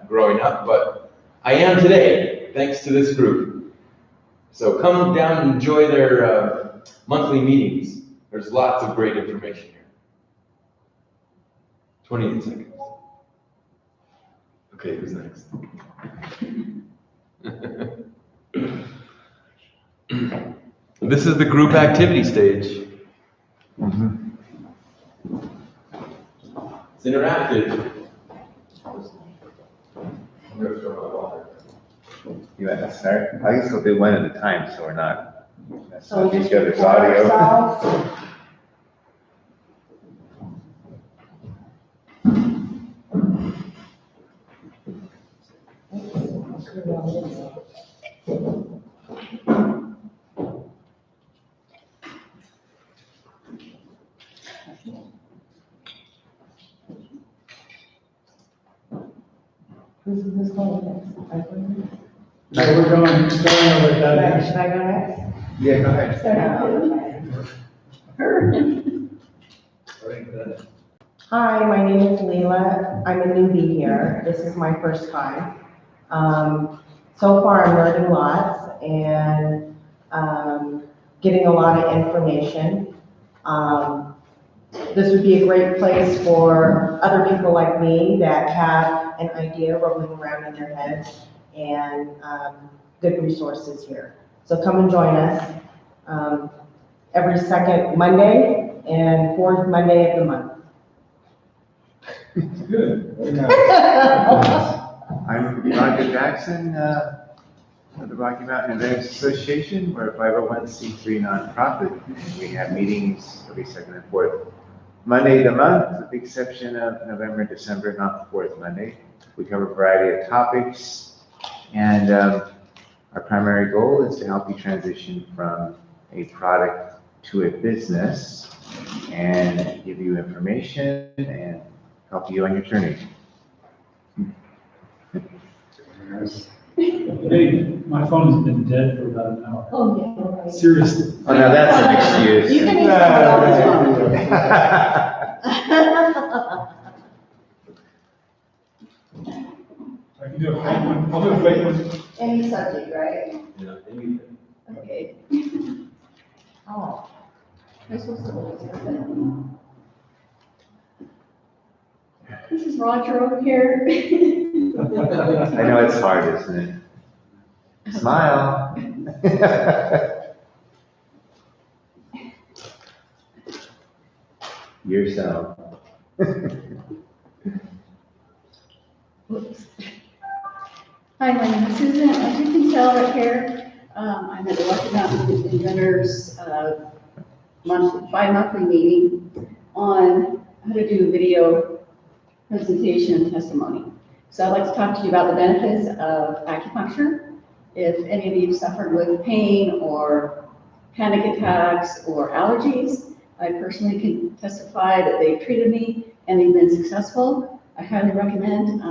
growing up, but I am today, thanks to this group. So come down and enjoy their monthly meetings. There's lots of great information here. 28 seconds. Okay, who's next? This is the group activity stage. It's interactive. I'm gonna throw my water. You want to start? I guess we'll do one at a time, so we're not messing So with we each just other's record audio. ourselves. Who's going next? So we're going with that. Should I go next? Yeah, go ahead. Hi, my name is Leila. I'm a newbie here. This is my first time. So far, I'm learning lots and getting a lot of information. This would be a great place for other people like me that have an idea rolling around in their heads, and good resources here. So come and join us. every second Monday and fourth Monday of the month. Good. Very nice. I'm Roger Jackson, of the Rocky Mountain Inventors Association. We're a 501c3 nonprofit. We have meetings every second and fourth Monday of the month, with the exception of November and December, not the fourth Monday. We cover a variety of topics, and our primary goal is to help you transition from a product to a business and give you information and help you on your journey. Hey, my phone has been dead for about an hour. Oh, yeah, right. Seriously. Oh, now that's an excuse. You can explore this I can do a fake one. I'll do a fake one. Any subject, right? Yeah, anything. Okay. Oh, Am I supposed to hold it? This is Roger over here. I know it's hard, isn't it? Smile. Yourself. Whoops. Hi, my name is Susan. As you can tell right here, I'm at the Rocky Mountain Inventors bi-monthly meeting on how to do video presentation and testimony. So I'd like to talk to you about the benefits of acupuncture. If any of you suffered with pain or panic attacks or allergies, I personally can testify that they've treated me and they've been successful. I highly recommend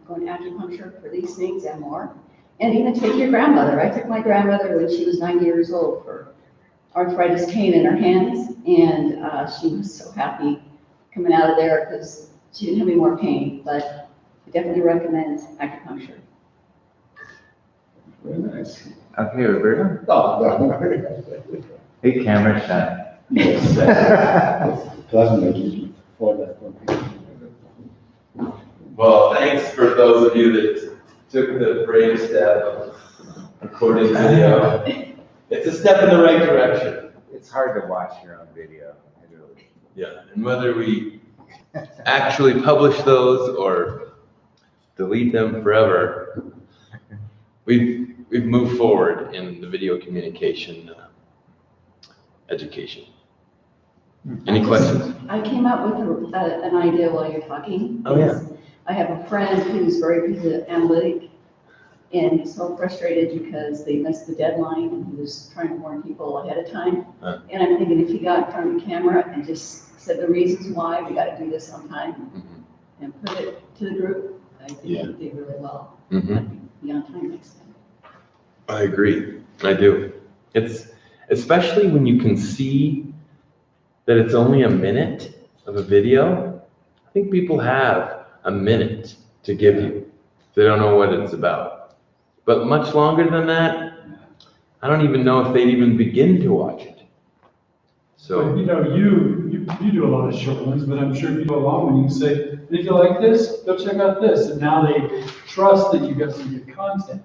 going to acupuncture for these things and more. And even take your grandmother. I took my grandmother when she was 90 years old for arthritis pain in her hands, and she was so happy coming out of there because she didn't have any more pain, but I definitely recommend acupuncture. Very nice. Okay, Roberto. Oh, no. Hey, camera shot. Pleasant for that one. Well, thanks for those of you that took the brave step of recording video. It's a step in the right direction. It's hard to watch your own video. Yeah, and whether we actually publish those or delete them forever, we've moved forward in the video communication education. Any questions? I came up with an idea while you're talking. Oh, yeah. I have a friend who's very good at analytic, and he's so frustrated because they missed the deadline, and he was trying to warn people ahead of time. And I'm thinking if he got in front of the camera and just said the reasons why we got to do this on time and put it to the group, I think he did really well. Be on time next time. I agree. I do. It's especially when you can see that it's only a minute of a video. I think people have a minute to give you. They don't know what it's about. But much longer than that, I don't even know if they'd even begin to watch it. So, But, you know, you do a lot of short ones, but I'm sure people along when you can say, if you like this, go check out this. And now they trust that you got some good content,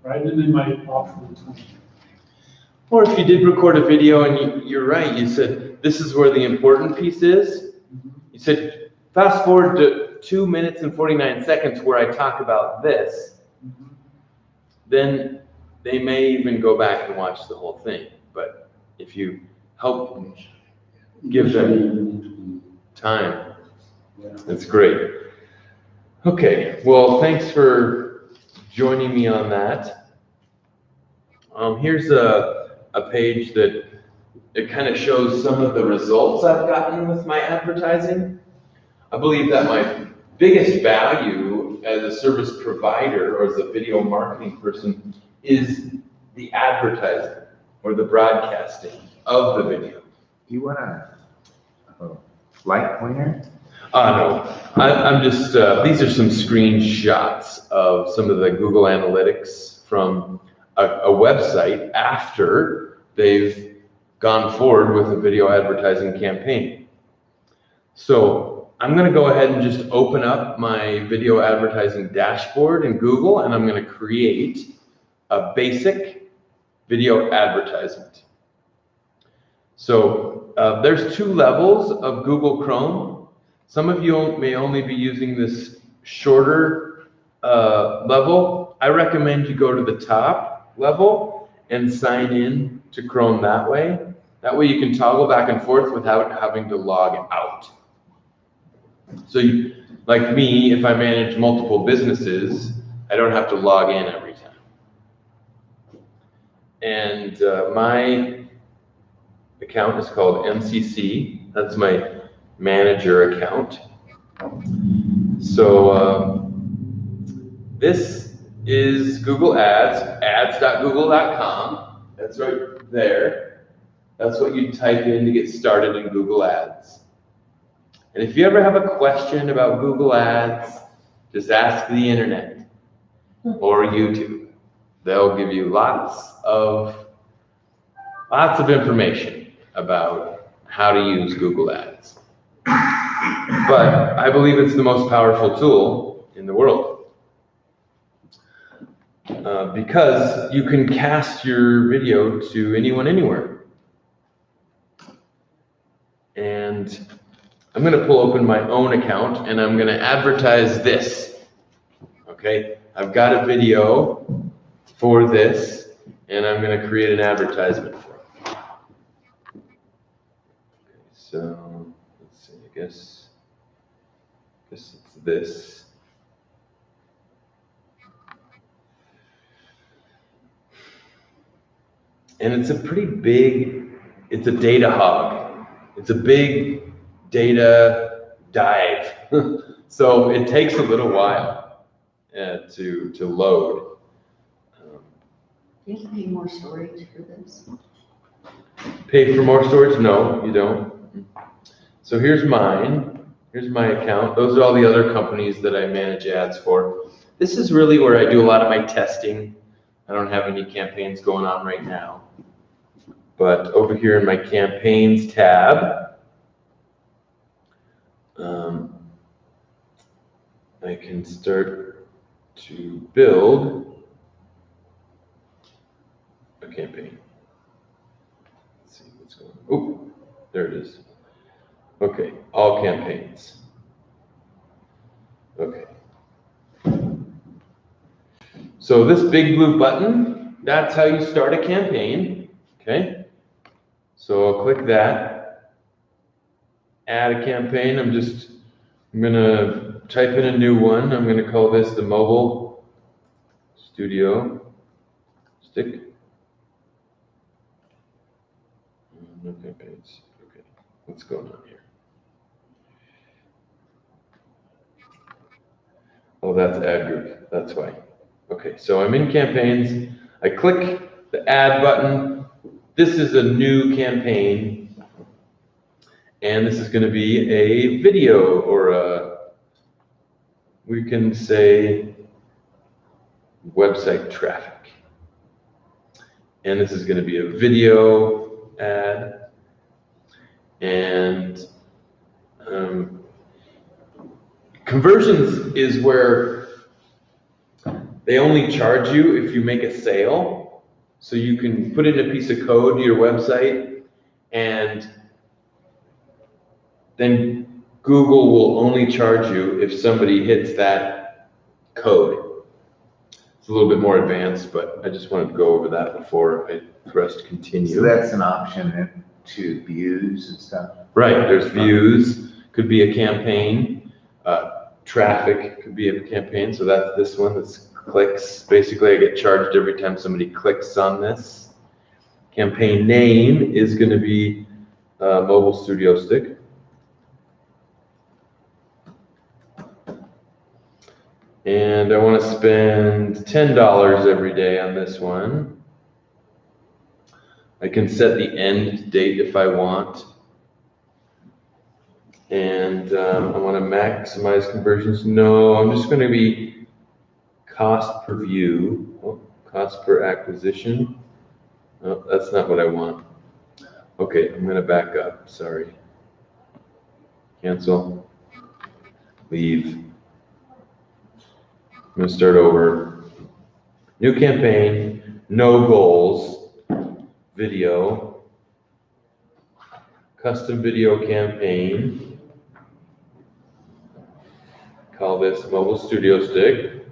right? And they might opt for the time. or if you did record a video and you're right, you said, this is where the important piece is. You said, fast forward to 2 minutes and 49 seconds where I talk about this. Then they may even go back and watch the whole thing. But if you help give them time, that's great. Okay, well, thanks for joining me on that. Here's a page that it kind of shows some of the results I've gotten with my advertising. I believe that my biggest value as a service provider or as a video marketing person is the advertising or the broadcasting of the video. You want a light pointer? No, I'm just, these are some screenshots of some of the Google Analytics from a website after they've gone forward with a video advertising campaign. So I'm going to go ahead and just open up my video advertising dashboard in Google, and I'm going to create a basic video advertisement. So there's 2 levels of Google Chrome. Some of you may only be using this shorter level. I recommend you go to the top level and sign in to Chrome that way. That way you can toggle back and forth without having to log out. So you, like me, if I manage multiple businesses, I don't have to log in every time. And my account is called MCC. That's my manager account. So this is Google Ads, ads.google.com. That's right there. That's what you type in to get started in Google Ads. And if you ever have a question about Google Ads, just ask the internet or YouTube. They'll give you lots of information about how to use Google Ads. But I believe it's the most powerful tool in the world. Because you can cast your video to anyone, anywhere. And I'm going to pull open my own account and I'm going to advertise this. Okay, I've got a video for this and I'm going to create an advertisement for it. Okay, so let's see, I guess it's this. And it's a pretty big, it's a data hog. It's a big data dive. So it takes a little while to load. Do you have to pay more storage for this? Pay for more storage? No, you don't. So here's mine. Here's my account. Those are all the other companies that I manage ads for. This is really where I do a lot of my testing. I don't have any campaigns going on right now. But over here in my campaigns tab, I can start to build a campaign. Let's see what's going on. Oh, there it is. Okay, all campaigns. Okay. So this big blue button, that's how you start a campaign. Okay. So I'll click that. Add a campaign. I'm gonna type in a new one. I'm gonna call this the Mobile Studio Stick. No campaigns. Okay. What's going on here? Oh, that's ad group. That's why. Okay, so I'm in campaigns. I click the add button. This is a new campaign. And this is going to be a video or we can say website traffic. And this is going to be a video ad. And conversions is where they only charge you if you make a sale. So you can put in a piece of code to your website and then Google will only charge you if somebody hits that code. It's a little bit more advanced, but I just wanted to go over that before I pressed continue. So that's an option to views and stuff? Right, there's views, could be a campaign. Traffic could be a campaign, so that's this one, that's clicks. Basically, I get charged every time somebody clicks on this. Campaign name is going to be Mobile Studio Stick. And I want to spend $10 every day on this one. I can set the end date if I want. And I want to maximize conversions. No, I'm just going to be cost per view, cost per acquisition. No, that's not what I want. Okay, I'm going to back up. Sorry. Cancel. Leave. I'm going to start over. New campaign, no goals, video. custom video campaign. Call this mobile studio stick.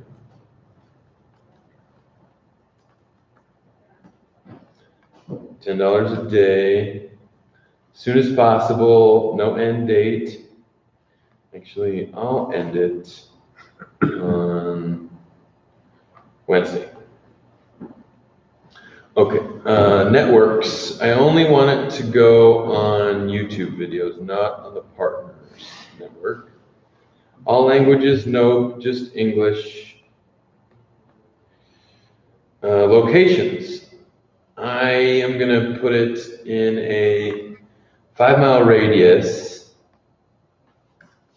$10 a day. Soon as possible, no end date. Actually, I'll end it on Wednesday. Okay, networks. I only want it to go on YouTube videos, not on the partners network. All languages, no, just English. Locations. I am gonna put it in a 5-mile radius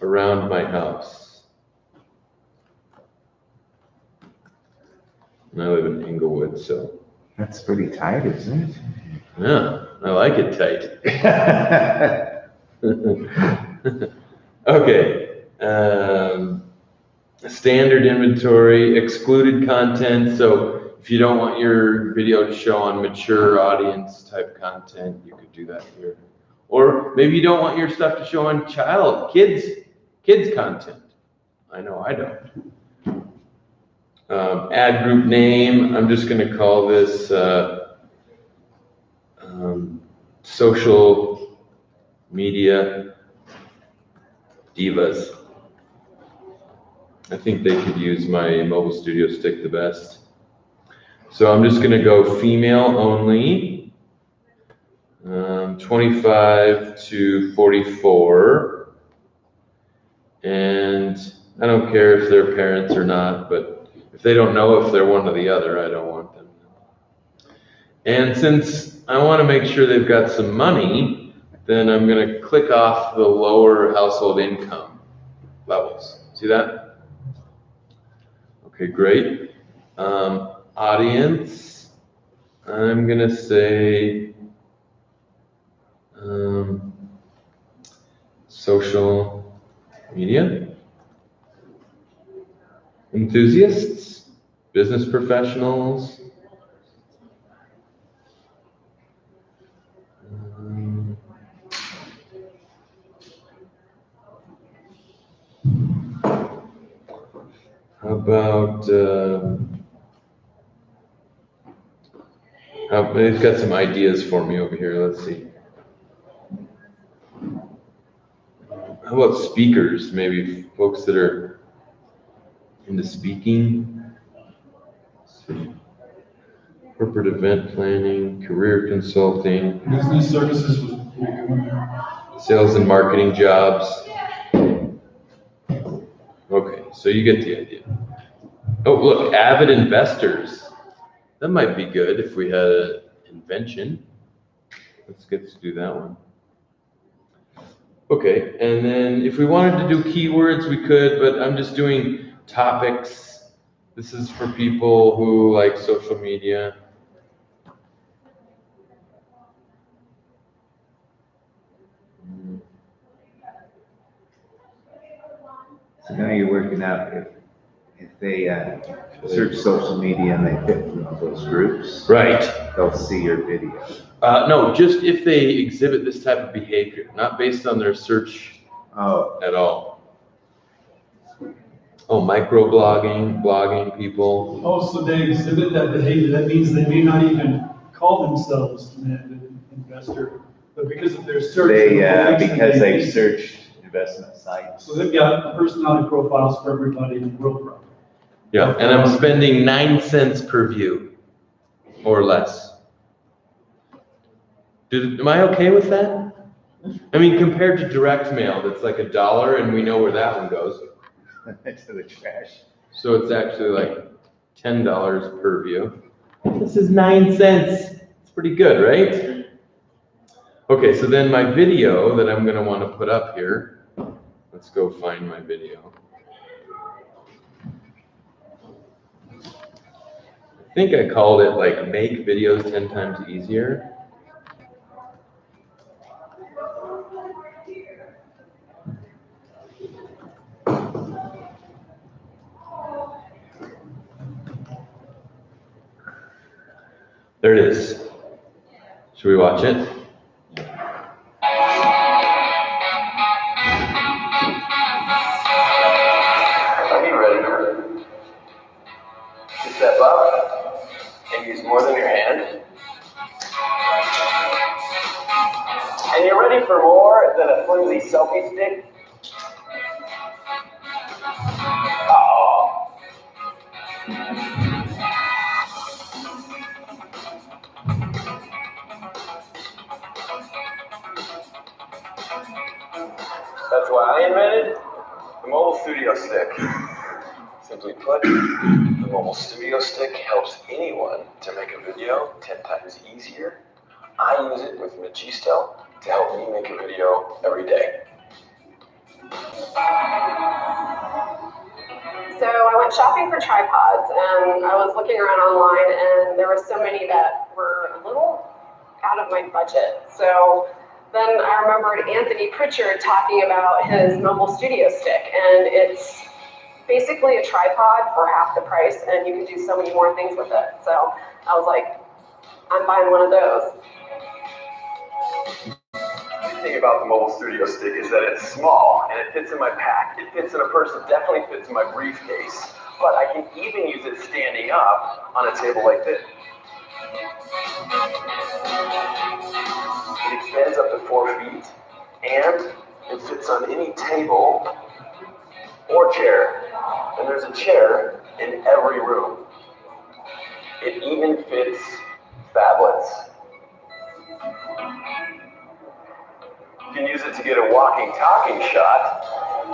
around my house. And I live in Inglewood, so. That's pretty tight, isn't it? Yeah, I like it tight. Okay. Standard inventory, excluded content. So if you don't want your video to show on mature audience type content, you could do that here. Or maybe you don't want your stuff to show on kids content. I know I don't. Ad group name, I'm just gonna call this social media divas. I think they could use my mobile studio stick the best. So I'm just gonna go female only, 25 to 44. And I don't care if they're parents or not, but if they don't know if they're one or the other, I don't want them. And since I wanna make sure they've got some money, then I'm gonna click off the lower household income levels. See that? Okay, great. Audience, I'm gonna say social media. Enthusiasts, business professionals. How about, they've got some ideas for me over here, let's see. How about speakers, maybe folks that are into speaking? Let's see. Corporate event planning, career consulting. Business services was a pretty good one. Sales and marketing jobs. Okay, so you get the idea. Oh, look, avid investors. That might be good if we had an invention. Let's get to do that one. Okay, and then if we wanted to do keywords, we could, but I'm just doing topics. This is for people who like social media. So now you're working out if they search social media and they fit one of those groups, Right. they'll see your video. No, just if they exhibit this type of behavior, not based on their search at all. Oh, microblogging, blogging people. Oh, so they exhibit that behavior, that means they may not even call themselves an investor, but because of their search. Because they searched investment sites. So they've got personality profiles for everybody in the world, right? Yeah, and I'm spending 9 cents per view or less. Am I okay with that? I mean, compared to direct mail, that's like $1 and we know where that one goes. To the trash. So it's actually like $10 per view. This is 9 cents. It's pretty good, right? Okay, so then my video that I'm gonna wanna put up here, let's go find my video. I think I called it like make videos 10 times easier. There it is. Should we watch it? Step up and use more than your hand. And you're ready for more than a flimsy selfie stick? Oh. That's why I invented the mobile studio stick. Simply put, the mobile studio stick helps anyone to make a video 10 times easier. I use it with Magisto to help me make a video every day. So I went shopping for tripods and I was looking around online and there were so many that were a little out of my budget. So then I remembered Anthony Prichard talking about his mobile studio stick, and it's basically a tripod for half the price and you can do so many more things with it. So I was like, I'm buying one of those. The thing about the mobile studio stick is that it's small and it fits in my pack. It fits in a purse, it definitely fits in my briefcase, but I can even use it standing up on a table like this. It extends up to 4 feet and it fits on any table or chair. And there's a chair in every room. It even fits phablets. You can use it to get a walking, talking shot,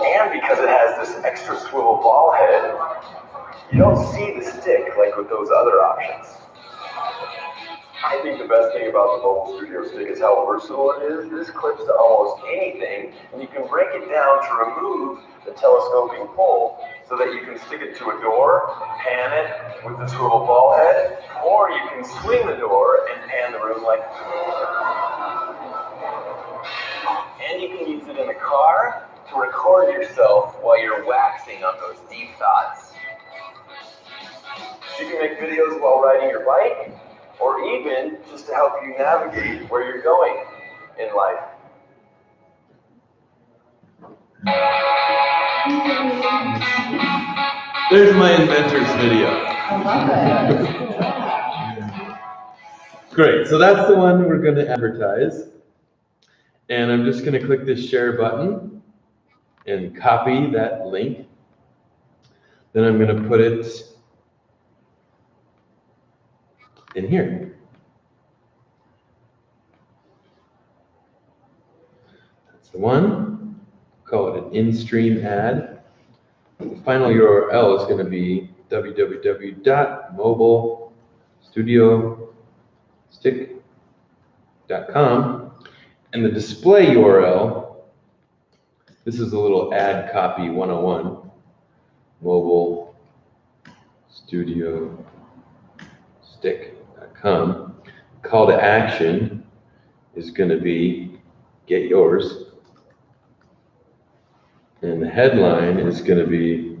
and because it has this extra swivel ball head, you don't see the stick like with those other options. I think the best thing about the mobile studio stick is how versatile it is. This clips to almost anything, and you can break it down to remove the telescoping pole so that you can stick it to a door, pan it with the swivel ball head, or you can swing the door and pan the room like. And you can use it in the car to record yourself while you're waxing on those deep thoughts. You can make videos while riding your bike, or even just to help you navigate where you're going in life. There's my inventor's video. I love it. Great, so that's the one we're going to advertise. And I'm just going to click this share button and copy that link. Then I'm going to put it in here. That's the one. Call it an in-stream ad. The final URL is going to be www.mobilestudiosstick.com. And the display URL, this is a little ad copy 101, mobilestudiosstick.com. Call to action is going to be get yours. And the headline is going to be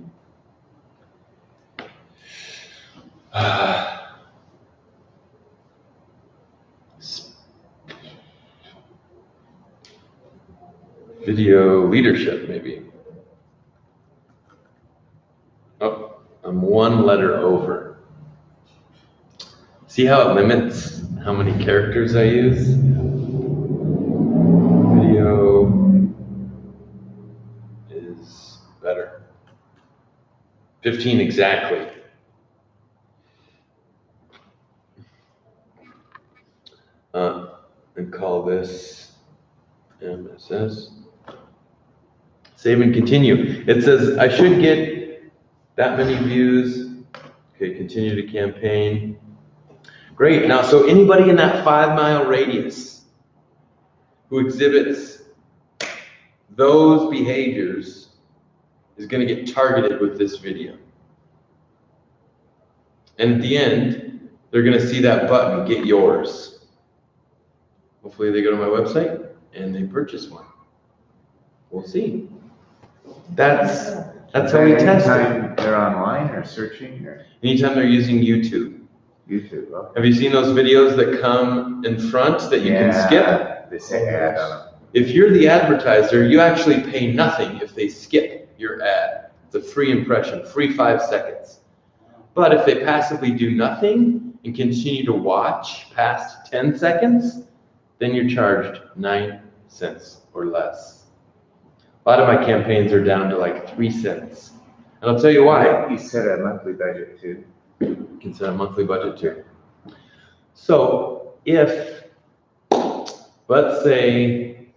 video leadership, maybe. Oh, I'm one letter over. See how it limits how many characters I use? Video is better. 15 exactly. And call this MSS. Save and continue. It says I should get that many views. Okay, continue to campaign. Great. Now, so anybody in that 5-mile radius who exhibits those behaviors is going to get targeted with this video. And at the end, they're going to see that button, get yours. Hopefully they go to my website and they purchase one. We'll see. That's how we test it. Anytime they're online or searching or? Anytime they're using YouTube. YouTube, okay. Have you seen those videos that come in front that you can skip? They say ad on them. If you're the advertiser, you actually pay nothing if they skip your ad. It's a free impression, free 5 seconds. But if they passively do nothing and continue to watch past 10 seconds, then you're charged 9 cents or less. A lot of my campaigns are down to like 3 cents. And I'll tell you why. You set a monthly budget too. You can set a monthly budget too. So if, let's say,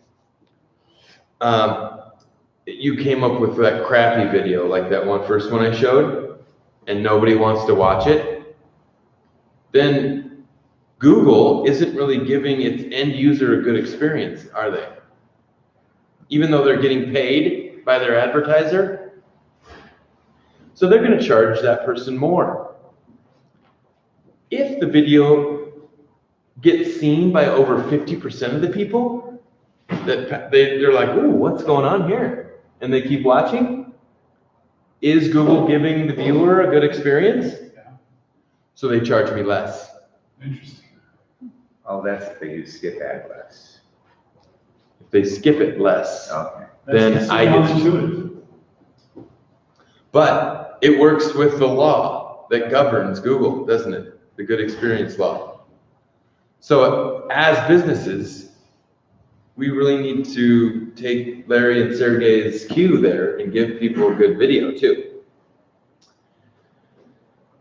you came up with that crappy video, like that first one I showed, and nobody wants to watch it, then Google isn't really giving its end user a good experience, are they? Even though they're getting paid by their advertiser. So they're going to charge that person more. If the video gets seen by over 50% of the people, they're like, ooh, what's going on here? And they keep watching. Is Google giving the viewer a good experience? Yeah. So they charge me less. Interesting. Oh, that's if they use skip ad less. If they skip it less, Okay. then I get intuitive. But it works with the law that governs Google, doesn't it? The good experience law. So as businesses, we really need to take Larry and Sergey's cue there and give people a good video too.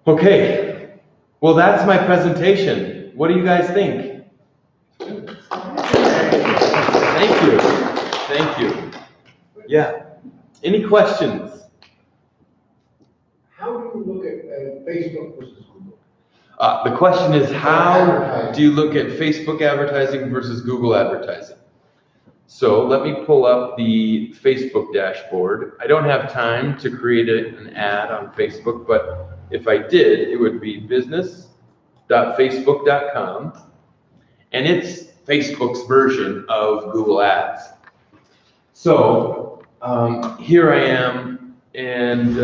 Okay, well that's my presentation. What do you guys think? Thank you. Thank you. Yeah. Any questions? How do you look at Facebook versus Google? The question is, how do you look at Facebook advertising versus Google advertising? So let me pull up the Facebook dashboard. I don't have time to create an ad on Facebook, but if I did, it would be business.facebook.com, and it's Facebook's version of Google Ads. So here I am, and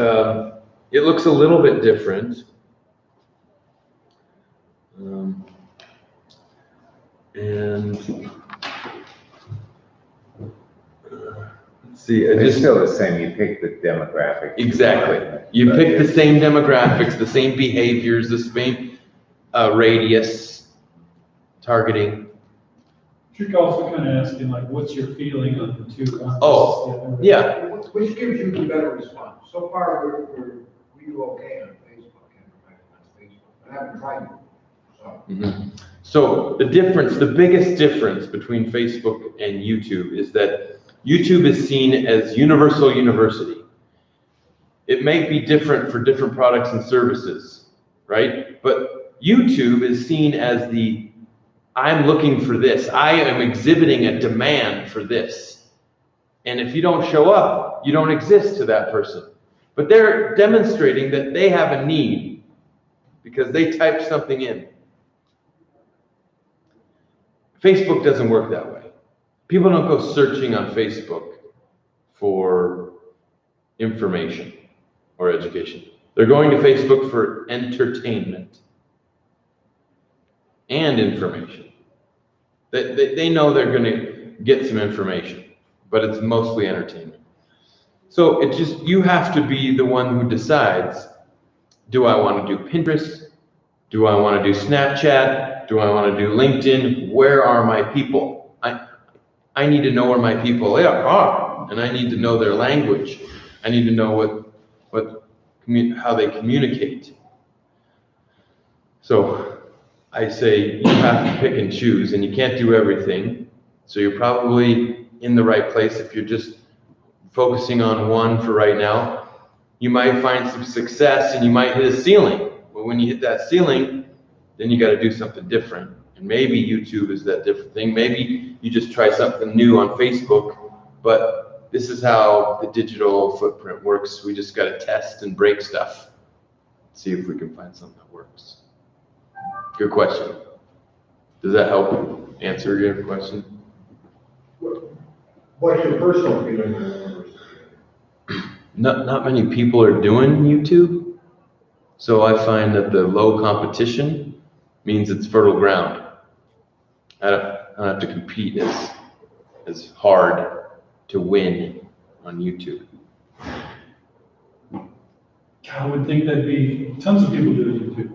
it looks a little bit different. Let's see, It's still the same, you pick the demographic. exactly. You pick the same demographics, the same behaviors, the same radius, targeting. You could also kind of asking like, what's your feeling on the two? Oh, yeah. Which gives you the better response? So far, we do okay on Facebook, I haven't tried it, so. Mm-hmm. So the biggest difference between Facebook and YouTube is that YouTube is seen as universal university. It may be different for different products and services, right? But YouTube is seen as I'm looking for this. I am exhibiting a demand for this. And if you don't show up, you don't exist to that person. But they're demonstrating that they have a need because they typed something in. Facebook doesn't work that way. People don't go searching on Facebook for information or education. They're going to Facebook for entertainment and information. They know they're going to get some information, but it's mostly entertainment. So you have to be the one who decides, do I want to do Pinterest? Do I want to do Snapchat? Do I want to do LinkedIn? Where are my people? I need to know where my people are, and I need to know their language. I need to know how they communicate. So I say you have to pick and choose, and you can't do everything. So you're probably in the right place if you're just focusing on one for right now. You might find some success, and you might hit a ceiling. But when you hit that ceiling, then you got to do something different. And maybe YouTube is that different thing. Maybe you just try something new on Facebook, but this is how the digital footprint works. We just got to test and break stuff. See if we can find something that works. Good question. Does that help answer your question? What's your personal feeling? Not many people are doing YouTube. So I find that the low competition means it's fertile ground. I don't have to compete as hard to win on YouTube. I would think that'd be tons of people doing YouTube.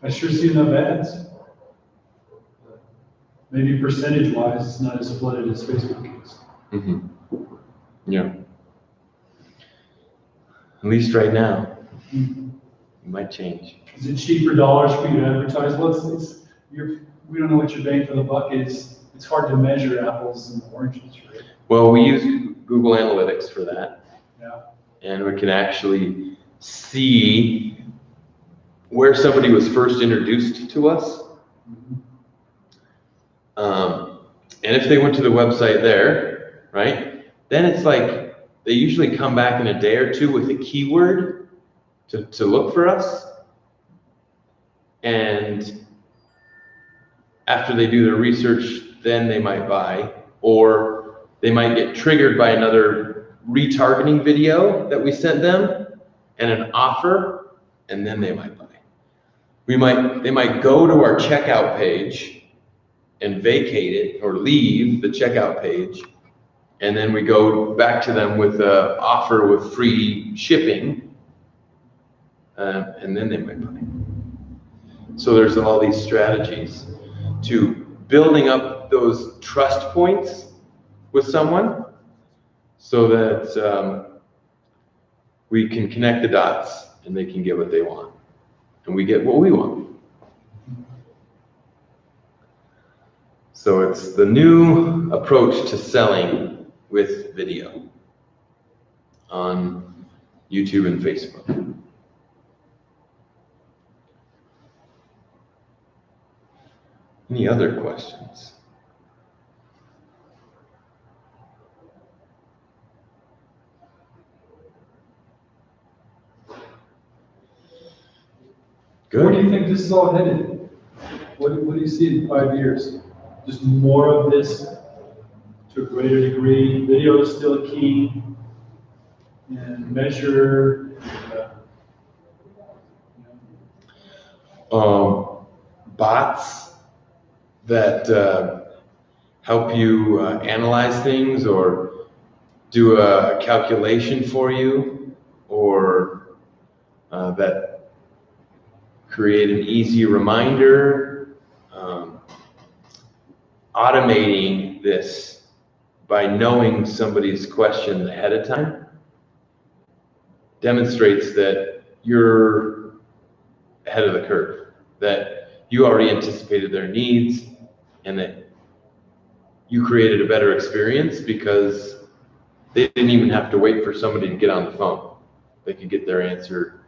I sure see enough ads. Maybe percentage-wise, it's not as flooded as Facebook is. Mhm. Yeah. At least right now. It might change. Is it cheaper dollars for you to advertise? Well, we don't know what your bang for the buck is. It's hard to measure apples and oranges, right? Well, we use Google Analytics for that. Yeah. And we can actually see where somebody was first introduced to us. And if they went to the website there, right, then it's like they usually come back in a day or two with a keyword to look for us. And after they do their research, then they might buy, or they might get triggered by another retargeting video that we sent them and an offer, and then they might buy. They might go to our checkout page and vacate it or leave the checkout page, and then we go back to them with an offer with free shipping, and then they might buy. So there's all these strategies to building up those trust points with someone so that we can connect the dots and they can get what they want and we get what we want. So it's the new approach to selling with video on YouTube and Facebook. Any other questions? Good. Where do you think this is all headed? What do you see in 5 years? Just more of this to a greater degree. Video is still key, and measure. Bots that help you analyze things or do a calculation for you, or that create an easy reminder. Automating this by knowing somebody's question ahead of time demonstrates that you're ahead of the curve, that you already anticipated their needs and that you created a better experience because they didn't even have to wait for somebody to get on the phone. They could get their answer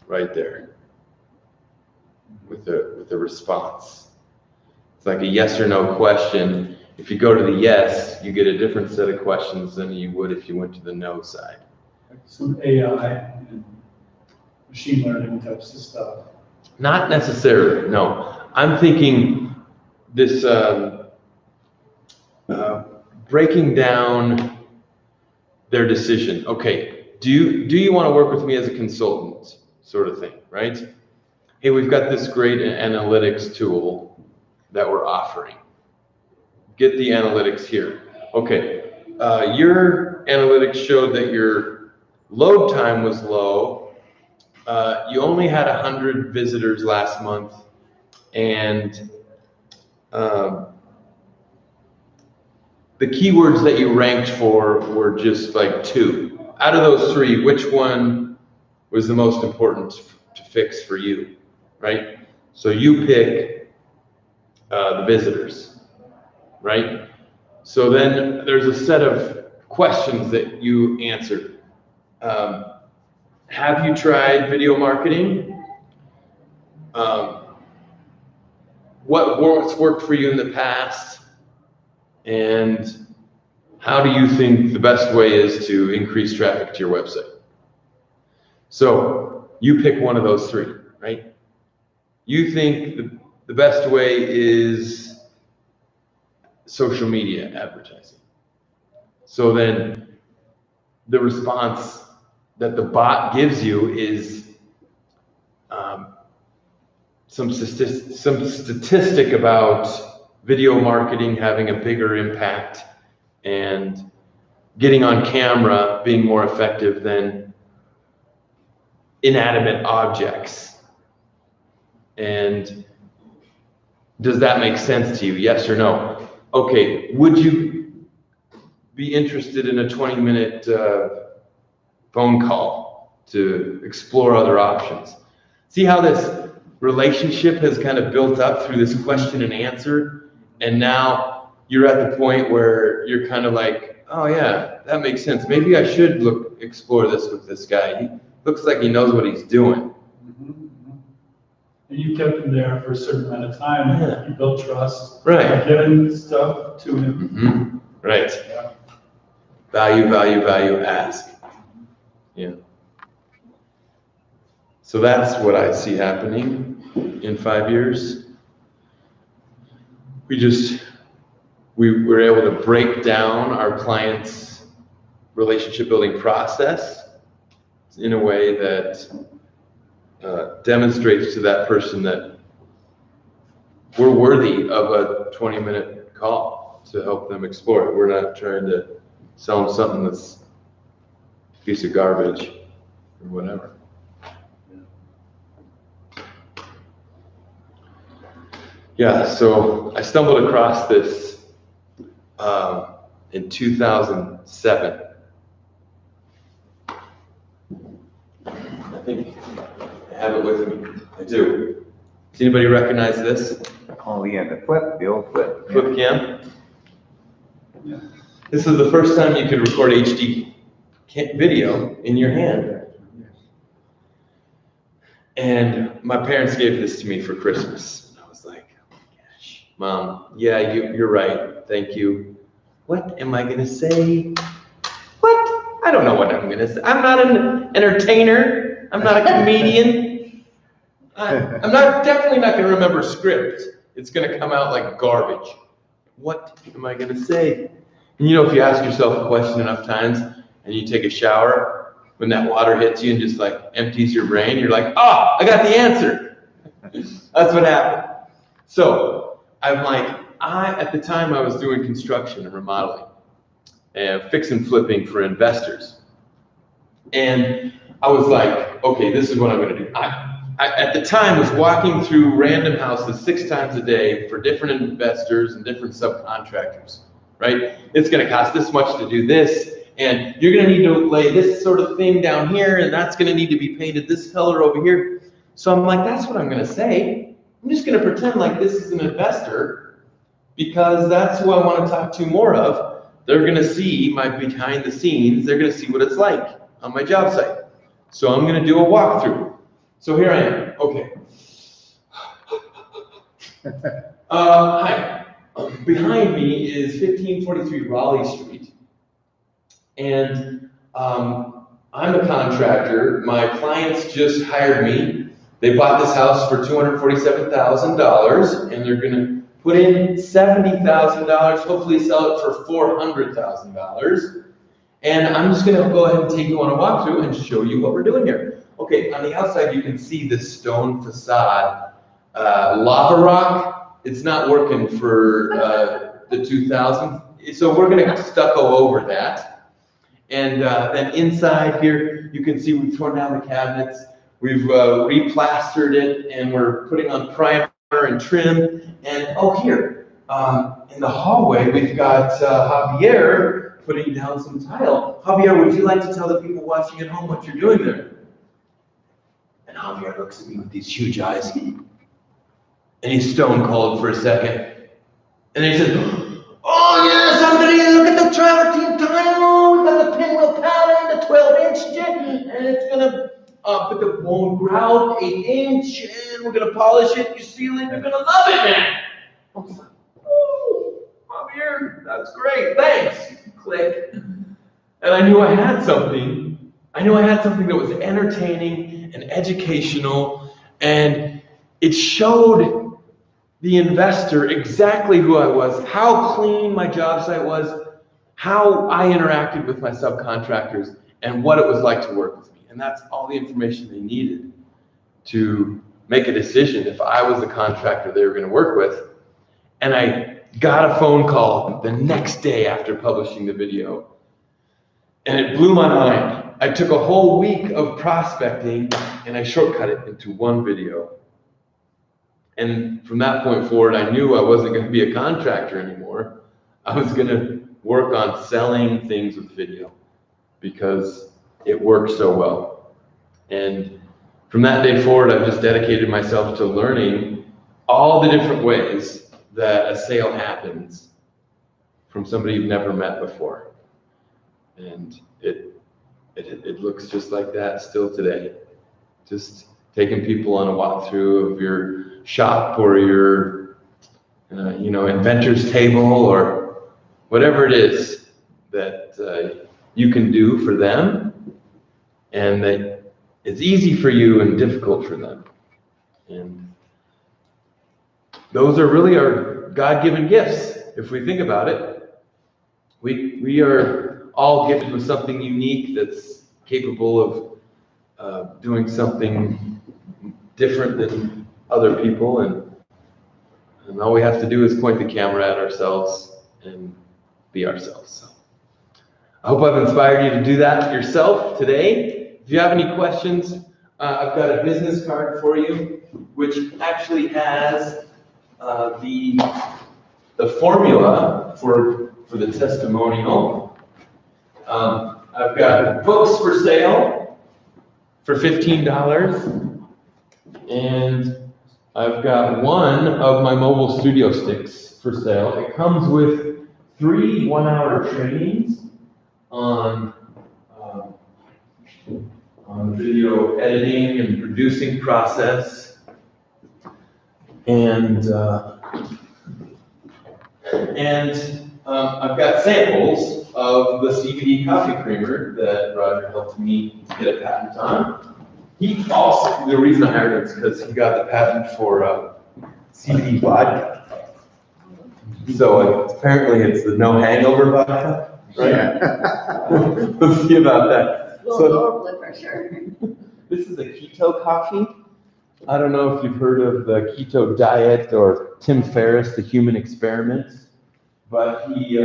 right there with a response. It's like a yes or no question. If you go to the yes, you get a different set of questions than you would if you went to the no side. Like some AI and machine learning types of stuff. Not necessarily, no. I'm thinking this breaking down their decision. Okay, do you want to work with me as a consultant, sort of thing, right? Hey, we've got this great analytics tool that we're offering. Get the analytics here. Okay, your analytics showed that your load time was low. You only had 100 visitors last month, and the keywords that you ranked for were just like 2. Out of those 3, which one was the most important to fix for you, right? So you pick the visitors, right? So then there's a set of questions that you answered. Have you tried video marketing? What's worked for you in the past? And how do you think the best way is to increase traffic to your website? So you pick one of those 3, right? You think the best way is social media advertising. So then the response that the bot gives you is some statistic about video marketing having a bigger impact and getting on camera being more effective than inanimate objects. And does that make sense to you? Yes or no? Okay, would you be interested in a 20-minute phone call to explore other options? See how this relationship has kind of built up through this question and answer, and now you're at the point where you're kind of like, oh yeah, that makes sense. Maybe I should explore this with this guy. He looks like he knows what he's doing. And you kept him there for a certain amount of time. Yeah. You built trust. Right. By giving stuff to him. Right. Yeah. Value, ask. Yeah. So that's what I see happening in 5 years. We were able to break down our client's relationship building process in a way that demonstrates to that person that we're worthy of a 20-minute call to help them explore it. We're not trying to sell them something that's a piece of garbage or whatever. Yeah, so I stumbled across this in 2007. I think I have it with me. I do. Does anybody recognize this? Oh yeah, the old flip. Flip cam? Yeah. This is the first time you could record HD video in your hand. And my parents gave this to me for Christmas. I was like, oh my gosh, Mom, yeah, you're right, thank you. What am I gonna say? What? I don't know what I'm gonna say. I'm not an entertainer. I'm not a comedian. I'm definitely not gonna remember script. It's gonna come out like garbage. What am I gonna say? And you know, if you ask yourself a question enough times and you take a shower, when that water hits you and just like empties your brain, you're like, oh, I got the answer. That's what happened. So I'm like, at the time I was doing construction and remodeling and fix and flipping for investors. And I was like, okay, this is what I'm gonna do. I at the time was walking through random houses 6 times a day for different investors and different subcontractors, right? It's gonna cost this much to do this, and you're gonna need to lay this sort of thing down here, and that's gonna need to be painted this color over here. So I'm like, that's what I'm gonna say. I'm just gonna pretend like this is an investor, because that's who I wanna talk to more of. They're gonna see my behind the scenes, they're gonna see what it's like on my job site. So I'm gonna do a walkthrough. So here I am, okay. Hi, behind me is 1543 Raleigh Street. And I'm a contractor. My clients just hired me. They bought this house for $247,000, and they're gonna put in $70,000, hopefully sell it for $400,000. And I'm just gonna go ahead and take you on a walkthrough and show you what we're doing here. Okay, on the outside you can see this stone facade, lava rock. It's not working for the 2000s, so we're gonna stucco over that. And then inside here, you can see we've torn down the cabinets, we've replastered it, and we're putting on primer and trim. And oh, here, in the hallway, we've got Javier putting down some tile. Javier, would you like to tell the people watching at home what you're doing there? And Javier looks at me with these huge eyes, and he's stone cold for a second. And then he says, oh yes, Anthony, look at the travertine tile, we got the pinwheel pattern, the 12-inch jet, and it's gonna put the bone grout, 8-inch, and we're gonna polish it, you seal it, you're gonna love it, man. I was like, oh, Javier, that's great, thanks. Click. And I knew I had something. I knew I had something that was entertaining and educational, and it showed the investor exactly who I was, how clean my job site was, how I interacted with my subcontractors, and what it was like to work with me. And that's all the information they needed to make a decision if I was the contractor they were going to work with. And I got a phone call the next day after publishing the video, and it blew my mind. I took a whole week of prospecting and I shortcut it into one video. And from that point forward, I knew I wasn't going to be a contractor anymore. I was going to work on selling things with video because it worked so well. And from that day forward, I've just dedicated myself to learning all the different ways that a sale happens from somebody you've never met before. And it looks just like that still today. Just taking people on a walkthrough of your shop or your, inventor's table or whatever it is that you can do for them, and that it's easy for you and difficult for them. And those are really our God-given gifts. If we think about it, we are all gifted with something unique that's capable of doing something different than other people, and all we have to do is point the camera at ourselves and be ourselves. So I hope I've inspired you to do that yourself today. If you have any questions, I've got a business card for you, which actually has the formula for the testimonial. I've got books for sale for $15, and I've got one of my mobile studio sticks for sale. It comes with 3 one-hour trainings on video editing and producing process, and I've got samples of the CBD coffee creamer that Roger helped me get a patent on. He also, the reason I hired him is because he got the patent for CBD vodka. So apparently it's the no hangover vodka, right? Yeah. We'll see about that. Lower blood pressure. This is a keto coffee. I don't know if you've heard of the keto diet or Tim Ferriss, the human experiment, but he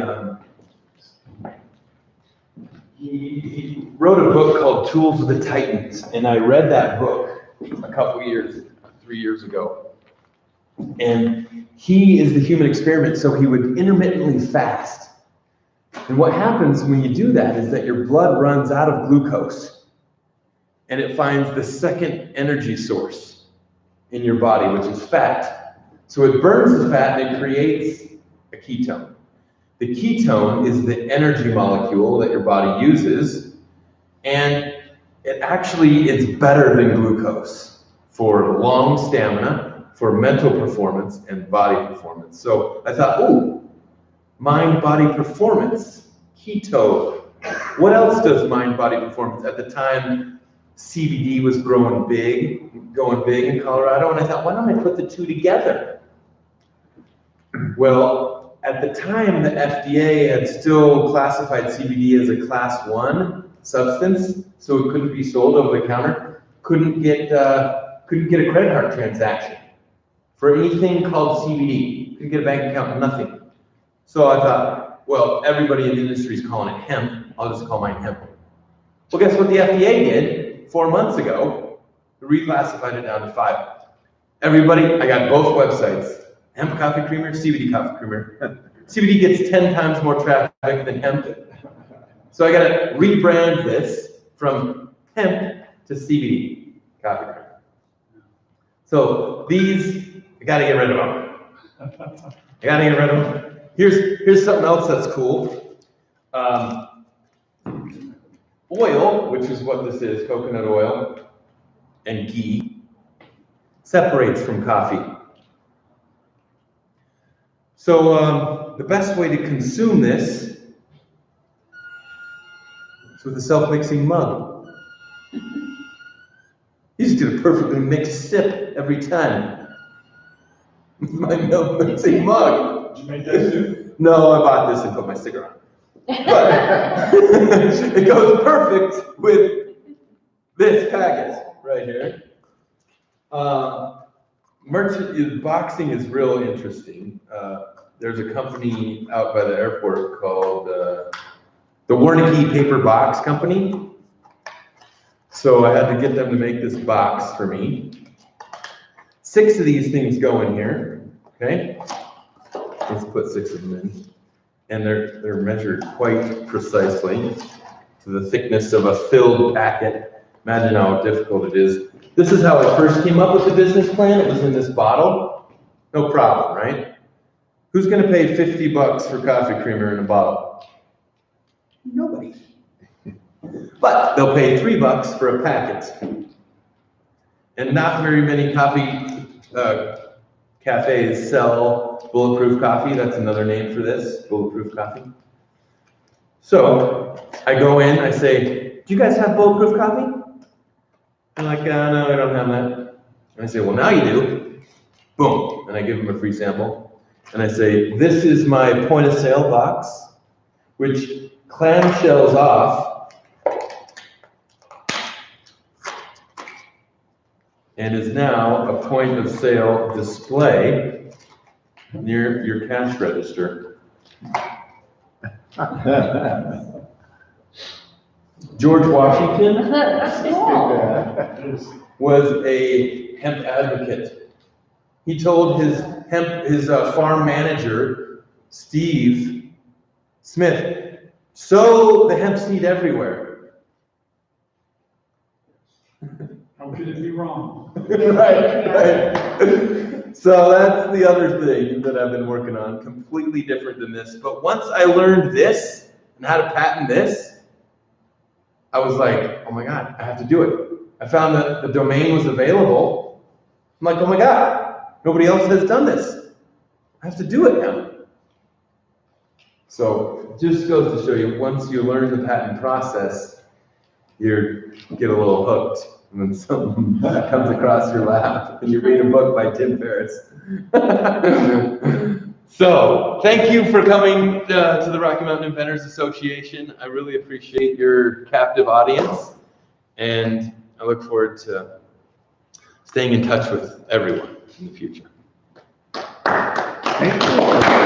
wrote a book called Tools of the Titans, and I read that book a couple years, 3 years ago. And he is the human experiment, so he would intermittently fast. And what happens when you do that is that your blood runs out of glucose, and it finds the second energy source in your body, which is fat. So it burns the fat and it creates a ketone. The ketone is the energy molecule that your body uses, and it actually is better than glucose for lung stamina, for mental performance, and body performance. So I thought, ooh, mind-body performance, keto. What else does mind-body performance? At the time, CBD was going big in Colorado, and I thought, why don't I put the two together? Well, at the time, the FDA had still classified CBD as a class 1 substance, so it couldn't be sold over the counter. Couldn't get a credit card transaction for anything called CBD. Couldn't get a bank account, nothing. So I thought, well, everybody in the industry is calling it hemp. I'll just call mine hemp. Well, guess what the FDA did 4 months ago? Reclassified it down to 5. Everybody, I got both websites. Hemp coffee creamer, CBD coffee creamer. CBD gets 10 times more traffic than hemp. So I got to rebrand this from hemp to CBD coffee creamer. So these, I got to get rid of them. Here's something else that's cool. Oil, which is what this is, coconut oil and ghee, separates from coffee. So the best way to consume this is with a self-mixing mug. You just get a perfectly mixed sip every time. My self-mixing mug. Did you make that too? No, I bought this and put my sticker on. But it goes perfect with this package right here. Boxing is real interesting. There's a company out by the airport called the Warneke Paper Box Company. So I had to get them to make this box for me. 6 of these things go in here, okay? Let's put 6 of them in. And they're measured quite precisely to the thickness of a filled packet. Imagine how difficult it is. This is how I first came up with the business plan. It was in this bottle. No problem, right? Who's gonna pay $50 for coffee creamer in a bottle? Nobody. But they'll pay $3 for a packet. And not very many coffee cafes sell bulletproof coffee. That's another name for this, bulletproof coffee. So I go in, I say, do you guys have bulletproof coffee? They're like, no, I don't have that. And I say, well, now you do. Boom. And I give them a free sample. And I say, this is my point of sale box, which clamshells off and is now a point of sale display near your cash register. George Washington was a hemp advocate. He told his farm manager, Steve Smith, sow the hemp seed everywhere. How could it be wrong? right. So that's the other thing that I've been working on, completely different than this. But once I learned this and how to patent this, I was like, oh my God, I have to do it. I found that the domain was available. I'm like, oh my God, nobody else has done this. I have to do it now. So it just goes to show you, once you learn the patent process, you get a little hooked. And then something comes across your lap and you read a book by Tim Ferriss. So, thank you for coming to the Rocky Mountain Inventors Association. I really appreciate your captive audience, and I look forward to staying in touch with everyone in the future. Thank you.